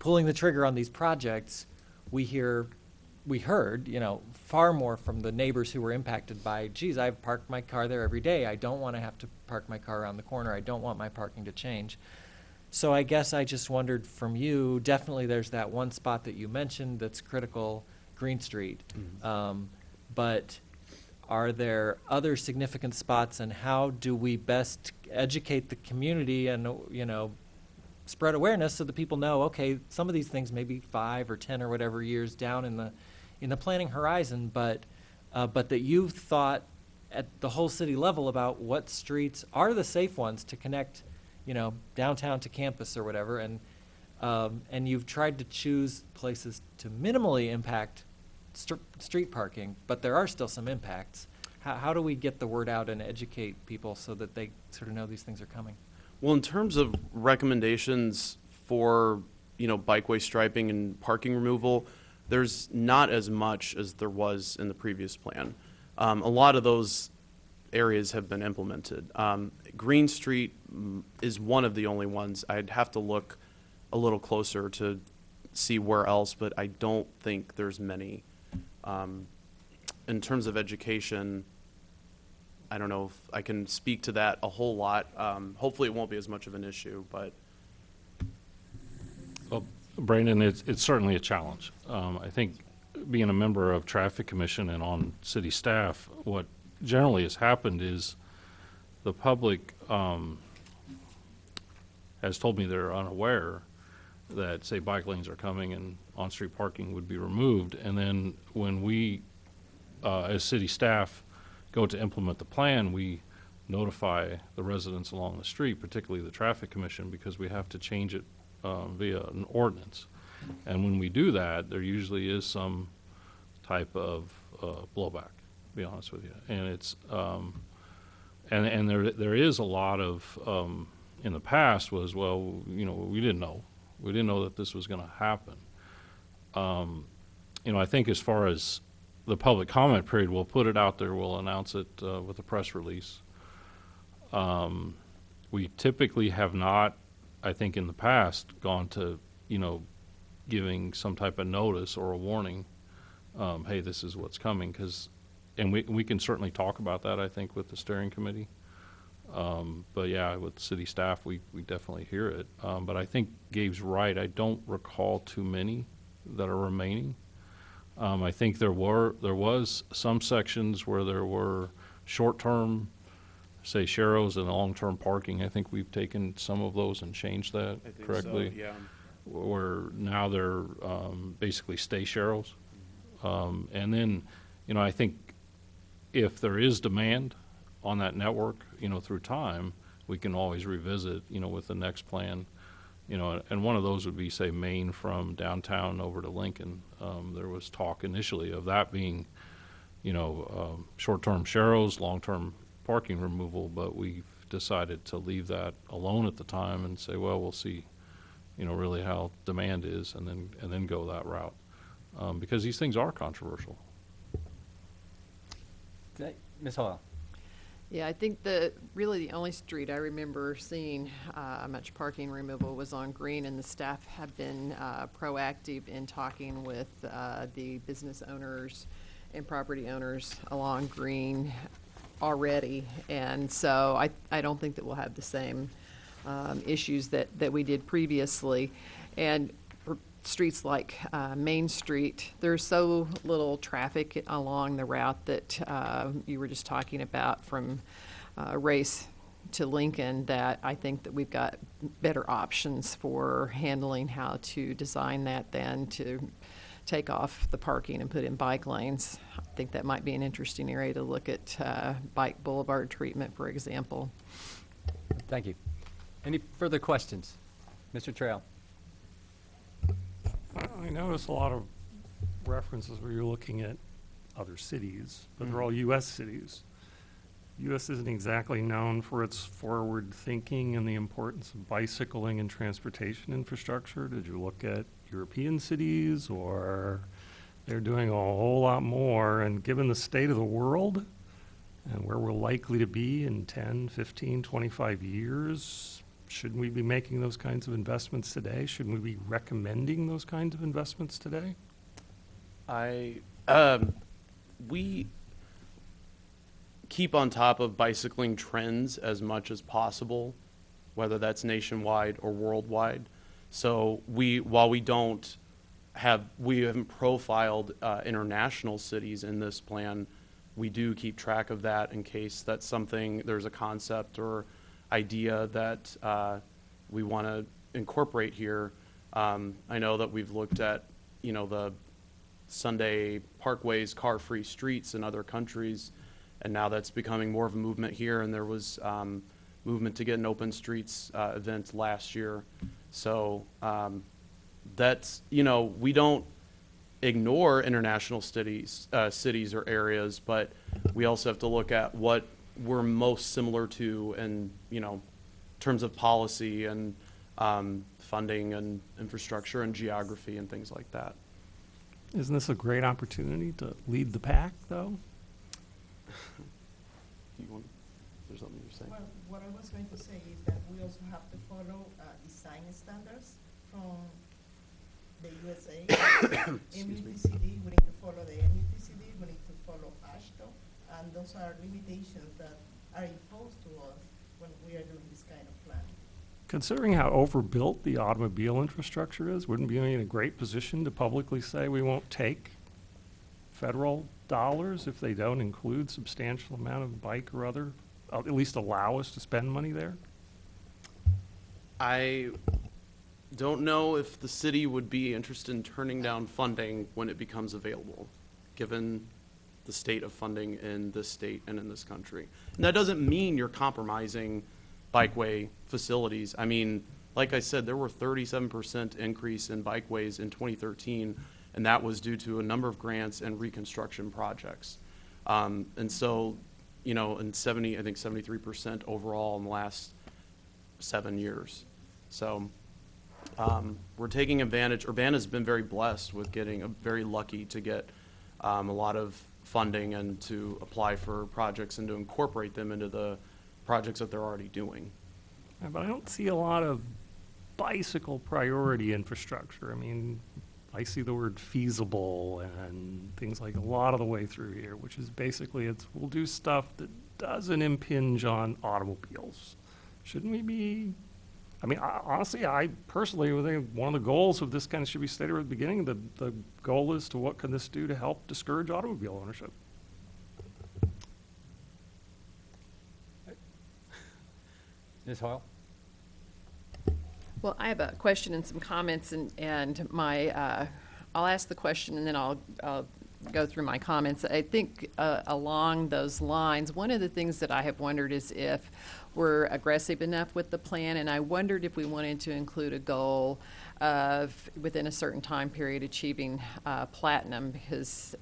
pulling the trigger on these projects, we heard, you know, far more from the neighbors who were impacted by, geez, I've parked my car there every day. I don't want to have to park my car around the corner. I don't want my parking to change. So I guess I just wondered from you, definitely there's that one spot that you mentioned that's critical, Green Street. Mm-hmm. But are there other significant spots, and how do we best educate the community and, you know, spread awareness so that people know, okay, some of these things may be 5 or 10 or whatever years down in the planning horizon, but that you've thought at the whole city level about what streets are the safe ones to connect, you know, downtown to campus or whatever, and you've tried to choose places to minimally impact street parking, but there are still some impacts. How do we get the word out and educate people so that they sort of know these things are coming? Well, in terms of recommendations for, you know, bikeway striping and parking removal, there's not as much as there was in the previous plan. A lot of those areas have been implemented. Green Street is one of the only ones. I'd have to look a little closer to see where else, but I don't think there's many. In terms of education, I don't know if I can speak to that a whole lot. Hopefully it won't be as much of an issue, but. Well, Brandon, it's certainly a challenge. I think being a member of Traffic Commission and on city staff, what generally has happened is the public has told me they're unaware that, say, bike lanes are coming and on-street parking would be removed. And then when we, as city staff, go to implement the plan, we notify the residents along the street, particularly the Traffic Commission, because we have to change it via an ordinance. And when we do that, there usually is some type of blowback, to be honest with you. And it's and there is a lot of in the past was, well, you know, we didn't know that this was going to happen. You know, I think as far as the public comment period, we'll put it out there, we'll announce it with a press release. We typically have not, I think in the past, gone to, you know, giving some type of notice or a warning, hey, this is what's coming, and we can certainly talk about that, I think, with the steering committee. But yeah, with city staff, we definitely hear it. But I think Gabe's right. I don't recall too many that are remaining. I think there was some sections where there were short-term, say, sharrows and long-term parking. I think we've taken some of those and changed that correctly. So, yeah. Where now they're basically stay sharrows. And then, you know, I think if there is demand on that network, you know, through time, we can always revisit, you know, with the next plan, And one of those would be, say, Maine from downtown over to Lincoln. There was talk initially of that being, short-term sharrows, long-term parking removal, but we've decided to leave that alone at the time and say, well, we'll see, really how demand is, and then go that route, because these things are controversial. Ms. Hoyle? Yeah, I think really the only street I remember seeing much parking removal was on Green, and the staff have been proactive in talking with the business owners and property owners along Green already. And so I don't think that we'll have the same issues that we did previously. And for streets like Main Street, there's so little traffic along the route that you were just talking about from Race to Lincoln, that I think that we've got better options for handling how to design that than to take off the parking and put in bike lanes. I think that might be an interesting area to look at bike boulevard treatment, for example. Thank you. Any further questions? Mr. Trail? I noticed a lot of references where you're looking at other cities, but they're all U.S. cities. U.S. isn't exactly known for its forward thinking and the importance of bicycling and transportation infrastructure. Did you look at European cities, or they're doing a whole lot more? And given the state of the world and where we're likely to be in 10, 15, 25 years, shouldn't we be making those kinds of investments today? Shouldn't we be recommending those kinds of investments today? We keep on top of bicycling trends as much as possible, whether that's nationwide or worldwide. So while we haven't profiled international cities in this plan, we do keep track of that in case that's something, there's a concept or idea that we want to incorporate here. I know that we've looked at, the Sunday parkways, car-free streets in other countries, and now that's becoming more of a movement here, and there was movement to get an open streets event last year. So that's, we don't ignore international cities or areas, but we also have to look at what we're most similar to in, terms of policy and funding and infrastructure and geography and things like that. Isn't this a great opportunity to lead the pack, though? There's something you're saying? Well, what I was going to say is that we also have to follow design standards from the USA. MUTCD, we need to follow the MUTCD, we need to follow AASHTO, and those are limitations that are imposed to us when we are doing this kind of plan. Considering how overbuilt the automobile infrastructure is, wouldn't we be in a great position to publicly say we won't take federal dollars if they don't include substantial amount of bike or other, at least allow us to spend money there? I don't know if the city would be interested in turning down funding when it becomes available, given the state of funding in this state and in this country. And that doesn't mean you're compromising bikeway facilities. I mean, like I said, there were 37% increase in bikeways in 2013, and that was due to a number of grants and reconstruction projects. And so, and I think 73% overall in the last 7 years. So we're taking advantage. Urbana's been very blessed with getting very lucky to get a lot of funding and to apply for projects and to incorporate them into the projects that they're already doing. Yeah, but I don't see a lot of bicycle priority infrastructure. I mean, I see the word feasible and things like a lot of the way through here, which is basically we'll do stuff that doesn't impinge on automobiles. Shouldn't we be? I mean, honestly, I personally would think one of the goals of this kind of should be stated at the beginning. The goal is to what can this do to help discourage automobile ownership? Ms. Hoyle? Well, I have a question and some comments, and my I'll ask the question and then I'll go through my comments. I think along those lines, one of the things that I have wondered is if we're aggressive enough with the plan, and I wondered if we wanted to include a goal of within a certain time period achieving platinum, because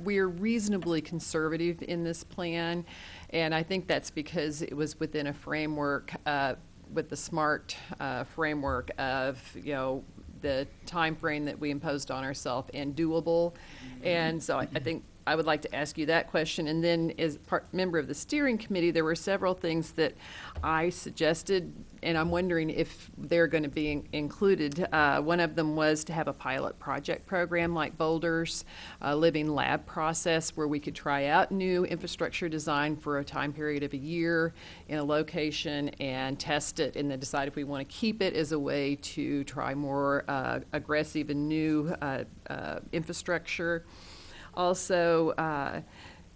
we're reasonably conservative in this plan, and I think that's because it was within a framework with the SMART framework of, the time frame that we imposed on ourselves and doable. And so I think I would like to ask you that question. And then as member of the steering committee, there were several things that I suggested, and I'm wondering if they're going to be included. One of them was to have a pilot project program like Boulder's living lab process, where we could try out new infrastructure design for a time period of a year in a location and test it, and then decide if we want to keep it as a way to try more aggressive and new infrastructure. Also,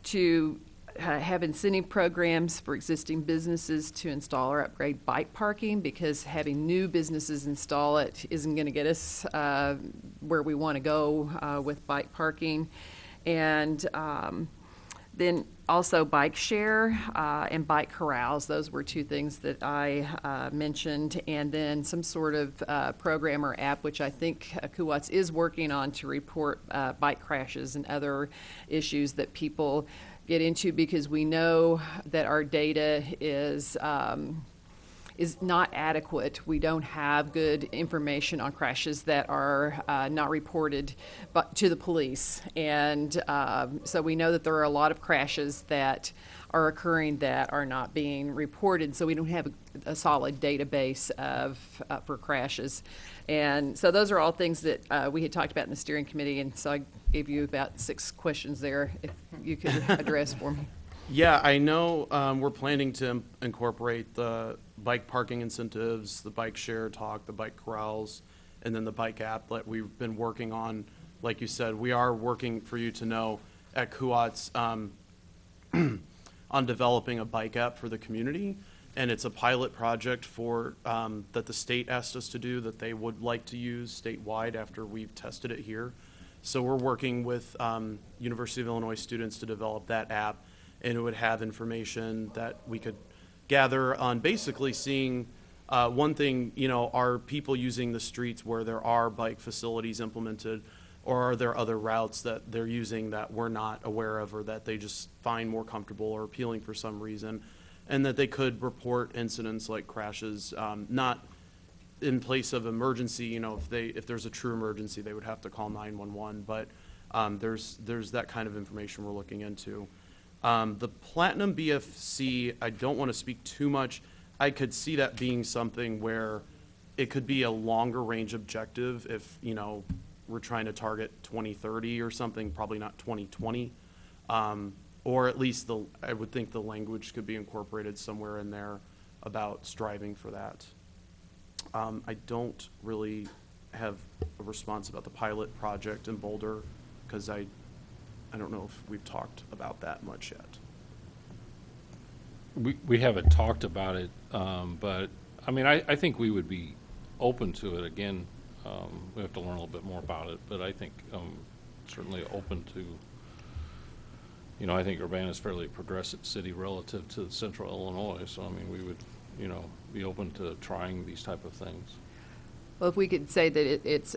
to have incentive programs for existing businesses to install or upgrade bike parking, because having new businesses install it isn't going to get us where we want to go with bike parking. And then also bike share and bike corrals. Those were two things that I mentioned. And then some sort of program or app, which I think Kuwat's is working on, to report bike crashes and other issues that people get into, because we know that our data is not adequate. We don't have good information on crashes that are not reported to the police. And so we know that there are a lot of crashes that are occurring that are not being reported, so we don't have a solid database for crashes. And so those are all things that we had talked about in the steering committee, and so I gave you about 6 questions there, if you could address for me. Yeah, I know we're planning to incorporate the bike parking incentives, the bike share talk, the bike corrals, and then the bike app that we've been working on. Like you said, we are working, for you to know, at Kuwat's on developing a bike app for the community, and it's a pilot project for that the state asked us to do, that they would like to use statewide after we've tested it here. So we're working with University of Illinois students to develop that app, and it would have information that we could gather on basically seeing one thing, are people using the streets where there are bike facilities implemented, or are there other routes that they're using that we're not aware of, or that they just find more comfortable or appealing for some reason, and that they could report incidents like crashes, not in place of emergency. If there's a true emergency, they would have to call 911, but there's that kind of information we're looking into. The Platinum BFC, I don't want to speak too much. I could see that being something where it could be a longer range objective if, we're trying to target 2030 or something, probably not 2020. Or at least I would think the language could be incorporated somewhere in there about striving for that. I don't really have a response about the pilot project in Boulder, because I don't know if we've talked about that much yet. We haven't talked about it, but I mean, I think we would be open to it. Again, we have to learn a little bit more about it, but I think certainly open to, I think Urbana is a fairly progressive city relative to central Illinois, so I mean, we would, be open to trying these type of things. Well, if we could say that it's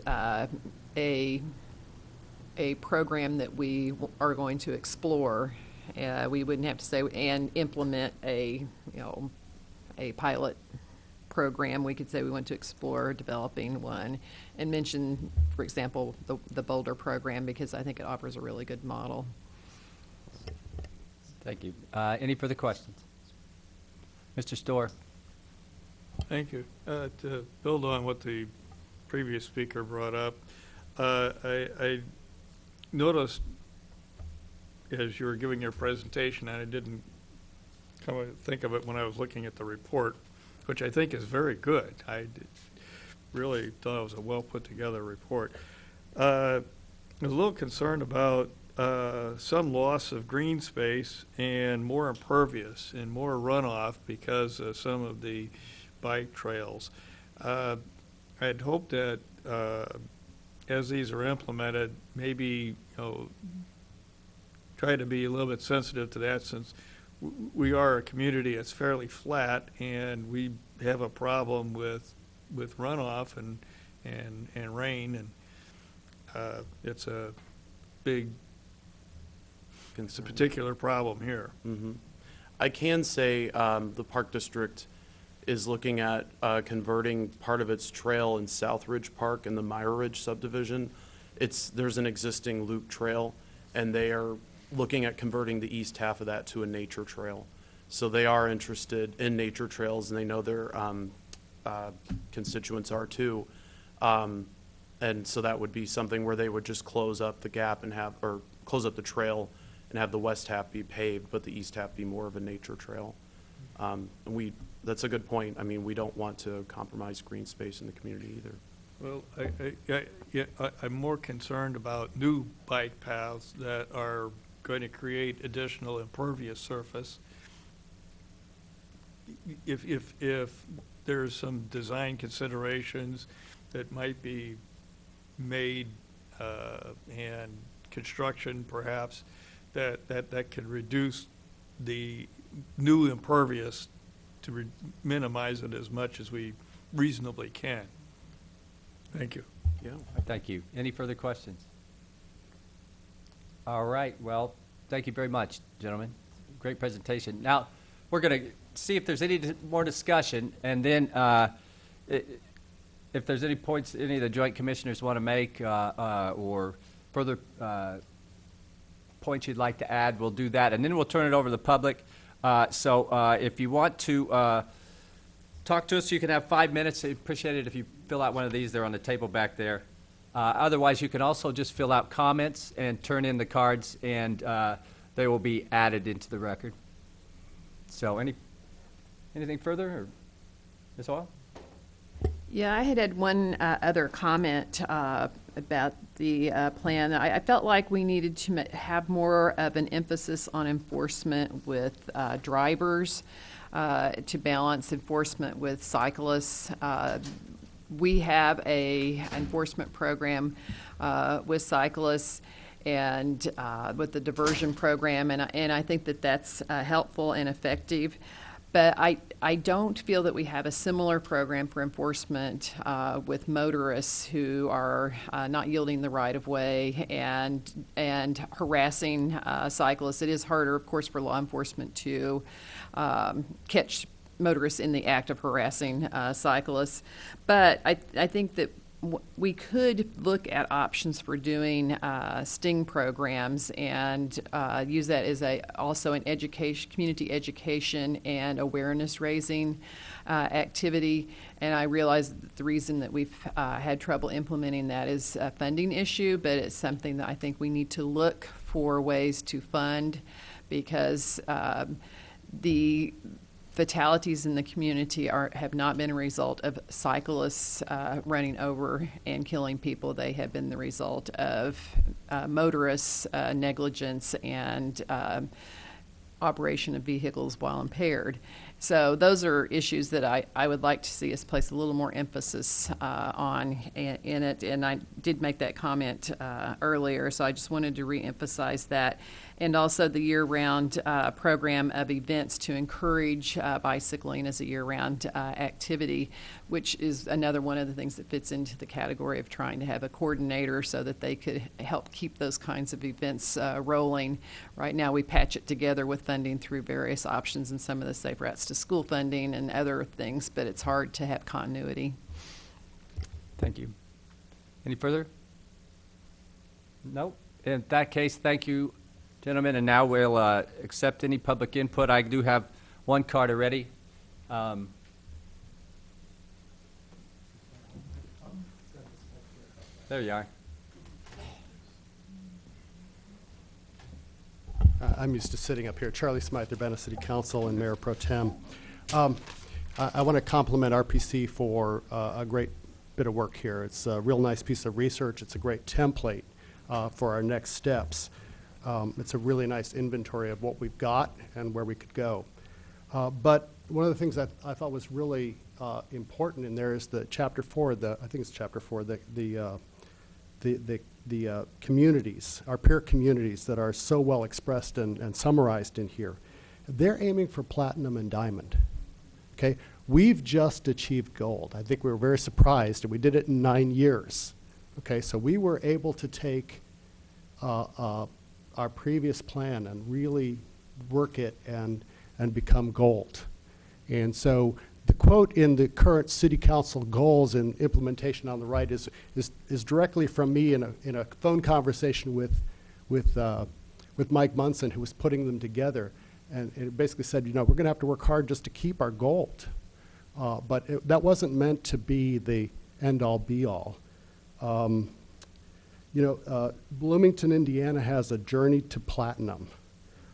a program that we are going to explore, we wouldn't have to say and implement a pilot program. We could say we want to explore developing one, and mention, for example, the Boulder program, because I think it offers a really good model. Thank you. Any further questions? Mr. Storr. Thank you. To build on what the previous speaker brought up, I noticed as you were giving your presentation, and I didn't come to think of it when I was looking at the report, which I think is very good. I really thought it was a well put together report. I was a little concerned about some loss of green space and more impervious and more runoff because of some of the bike trails. I'd hoped that as these are implemented, maybe, you know, try to be a little bit sensitive to that, since we are a community that's fairly flat, and we have a problem with runoff and rain, and it's a particular problem here. Mhm. I can say the Park District is looking at converting part of its trail in South Ridge Park in the Meyer Ridge subdivision. There's an existing loop trail, and they are looking at converting the east half of that to a nature trail. So they are interested in nature trails, and they know their constituents are too. And so that would be something where they would just close up the gap and or close up the trail and have the west half be paved, but the east half be more of a nature trail. And that's a good point. I mean, we don't want to compromise green space in the community either. Well, I'm more concerned about new bike paths that are going to create additional impervious surface. If there's some design considerations that might be made and construction perhaps that could reduce the new impervious to minimize it as much as we reasonably can. Thank you. Yeah. Thank you. Any further questions? All right. Well, thank you very much, gentlemen. Great presentation. Now, we're going to see if there's any more discussion, and then if there's any points any of the joint commissioners want to make or further points you'd like to add, we'll do that, and then we'll turn it over to the public. So if you want to talk to us, you can have 5 minutes. I appreciate it if you fill out one of these. They're on the table back there. Otherwise, you can also just fill out comments and turn in the cards, and they will be added into the record. So anything further, or Ms. Hoyle? Yeah, I had one other comment about the plan. I felt like we needed to have more of an emphasis on enforcement with drivers to balance enforcement with cyclists. We have a enforcement program with cyclists and with the diversion program, and I think that that's helpful and effective. But I don't feel that we have a similar program for enforcement with motorists who are not yielding the right of way and harassing cyclists. It is harder, of course, for law enforcement to catch motorists in the act of harassing cyclists. But I think that we could look at options for doing sting programs and use that as also an community education and awareness raising activity. And I realize that the reason that we've had trouble implementing that is a funding issue, but it's something that I think we need to look for ways to fund, because the fatalities in the community have not been a result of cyclists running over and killing people. They have been the result of motorists' negligence and operation of vehicles while impaired. So those are issues that I would like to see us place a little more emphasis on in it. And I did make that comment earlier, so I just wanted to reemphasize that. And also the year-round program of events to encourage bicycling as a year-round activity, which is another one of the things that fits into the category of trying to have a coordinator so that they could help keep those kinds of events rolling. Right now we patch it together with funding through various options and some of the Safe Routes to School funding and other things, but it's hard to have continuity. Thank you. Any further? No? In that case, thank you, gentlemen, and now we'll accept any public input. I do have one card already. There you are. I'm used to sitting up here. Charlie Smythe, Urbana City Council and Mayor Pro Tem. I want to compliment RPC for a great bit of work here. It's a real nice piece of research. It's a great template for our next steps. It's a really nice inventory of what we've got and where we could go. But one of the things that I thought was really important in there is the Chapter 4, I think it's Chapter 4, the the communities, our peer communities that are so well expressed and summarized in here, they're aiming for platinum and diamond. Okay, we've just achieved gold. I think we were very surprised, and we did it in 9 years. Okay, so we were able to take our previous plan and really work it and become gold. And so the quote in the current city council goals and implementation on the right is directly from me in a phone conversation with Mike Munson, who was putting them together. And it basically said, you know, we're going to have to work hard just to keep our gold. But that wasn't meant to be the end-all, be-all. Bloomington, Indiana has a journey to platinum.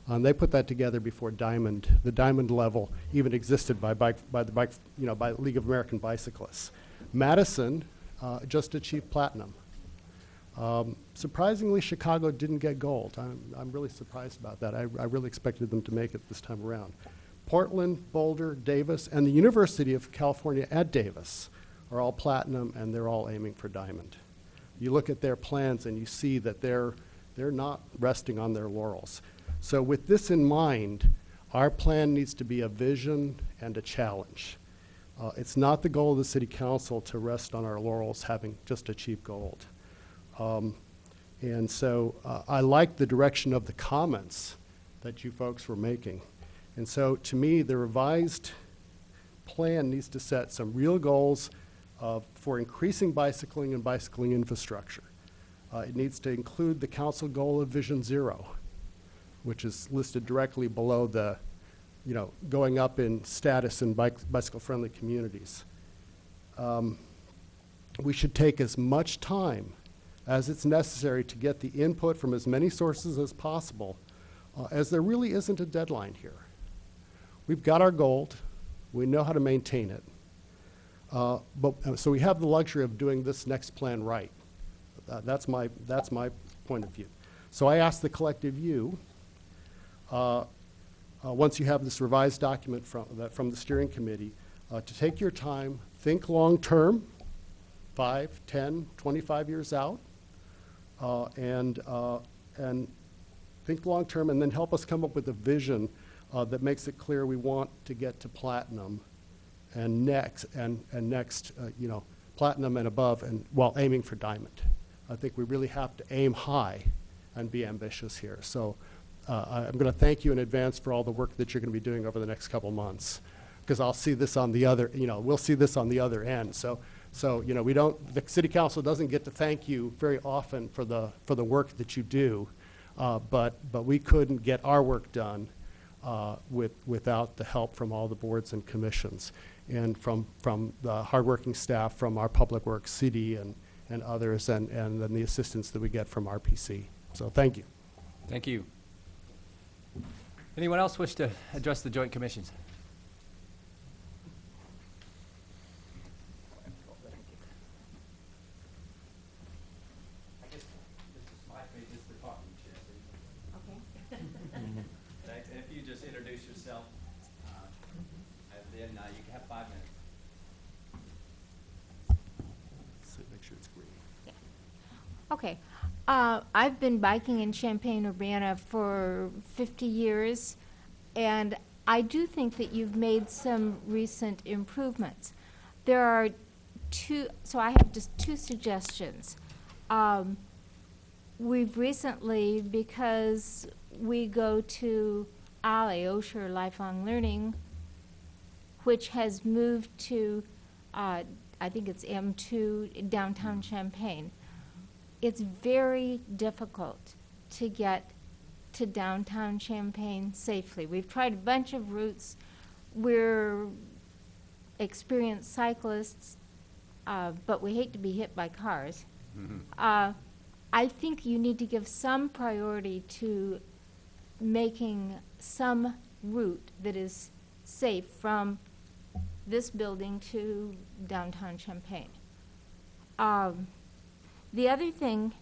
They put that together before diamond. The diamond level even existed by League of American Bicyclists. Madison just achieved platinum. Surprisingly, Chicago didn't get gold. I'm really surprised about that. I really expected them to make it this time around. Portland, Boulder, Davis, and the University of California at Davis are all platinum, and they're all aiming for diamond. You look at their plans, and you see that they're not resting on their laurels. So with this in mind, our plan needs to be a vision and a challenge. It's not the goal of the City Council to rest on our laurels having just achieved gold. And so I like the direction of the comments that you folks were making. And so to me, the revised plan needs to set some real goals for increasing bicycling and bicycling infrastructure. It needs to include the council goal of Vision Zero, which is listed directly below the, going up in status in bicycle-friendly communities. We should take as much time as it's necessary to get the input from as many sources as possible, as there really isn't a deadline here. We've got our gold. We know how to maintain it. So we have the luxury of doing this next plan right. That's my point of view. So I ask the collective you, once you have this revised document from the steering committee, to take your time, think long term, 5, 10, 25 years out, and think long term, and then help us come up with a vision that makes it clear we want to get to platinum, and next, platinum and above, and while aiming for diamond. I think we really have to aim high and be ambitious here. So I'm going to thank you in advance for all the work that you're going to be doing over the next couple months, because I'll see this on the other, we'll see this on the other end. So the City Council doesn't get to thank you very often for the work that you do, but we couldn't get our work done without the help from all the boards and commissions, and from the hardworking staff from our Public Works, CD, and others, and then the assistance that we get from RPC. So thank you. Thank you. Anyone else wish to address the Joint Commissions? If you just introduce yourself, and then you can have 5 minutes. So make sure it's green. Okay. I've been biking in Champaign-Urbana for 50 years, and I do think that you've made some recent improvements. There are so I have just 2 suggestions. We've recently, because we go to ALLE, Osher Lifelong Learning, which has moved to, I think it's M2, downtown Champaign. It's very difficult to get to downtown Champaign safely. We've tried a bunch of routes. We're experienced cyclists, but we hate to be hit by cars. Mm-hmm. I think you need to give some priority to making some route that is safe from this building to downtown Champaign. The other thing,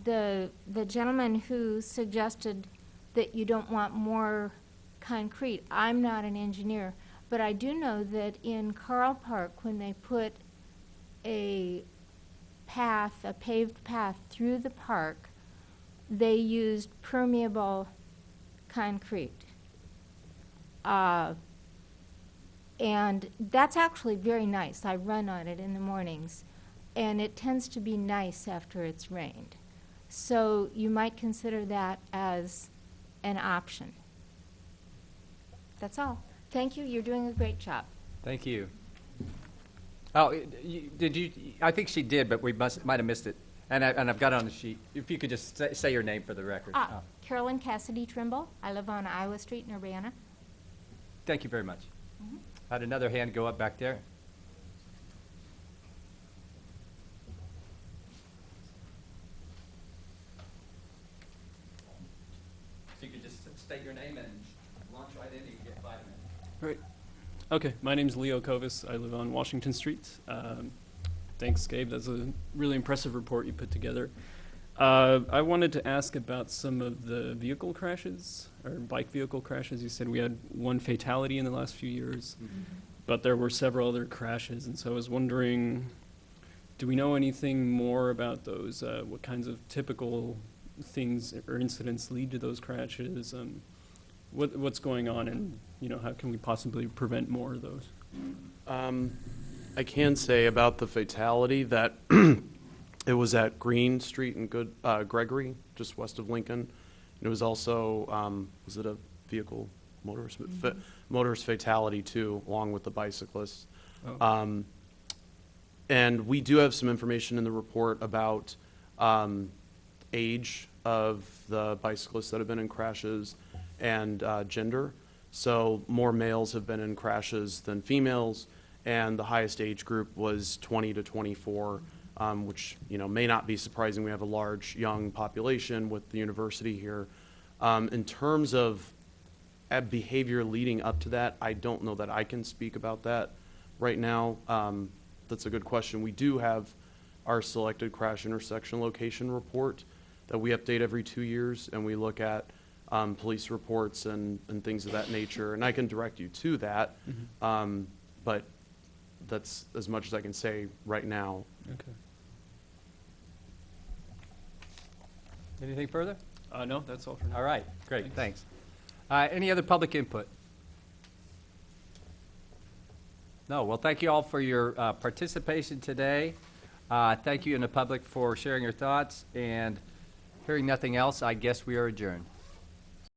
the gentleman who suggested that you don't want more concrete, I'm not an engineer, but I do know that in Carl Park, when they put a path, a paved path through the park, they used permeable concrete. And that's actually very nice. I run on it in the mornings, and it tends to be nice after it's rained. So you might consider that as an option. That's all. Thank you. You're doing a great job. Thank you. Oh, did you, I think she did, but we might have missed it. And I've got it on the sheet. If you could just say your name for the record. Carolyn Cassidy Trimble. I live on Iowa Street in Urbana. Thank you very much. I had another hand go up back there. So you could just state your name and launch right in and you can get 5 minutes. Right. Okay, my name's Leo Kovis. I live on Washington Street. Thanks, Gabe. That's a really impressive report you put together. I wanted to ask about some of the vehicle crashes, or bike vehicle crashes. You said we had one fatality in the last few years, but there were several other crashes. And so I was wondering, do we know anything more about those? What kinds of typical things or incidents lead to those crashes? What's going on, and how can we possibly prevent more of those? I can say about the fatality that it was at Green Street and Gregory, just west of Lincoln. And it was also, was it a vehicle motorist fatality too, along with the bicyclists. Oh. And we do have some information in the report about age of the bicyclists that have been in crashes and gender. So more males have been in crashes than females, and the highest age group was 20 to 24, which may not be surprising. We have a large young population with the university here. In terms of behavior leading up to that, I don't know that I can speak about that right now. That's a good question. We do have our selected crash intersection location report that we update every 2 years, and we look at police reports and things of that nature, and I can direct you to that, but that's as much as I can say right now. Okay. Anything further? No, that's all for now. All right, great, thanks. Any other public input? No, well, thank you all for your participation today. Thank you in the public for sharing your thoughts, and hearing nothing else, I guess we are adjourned.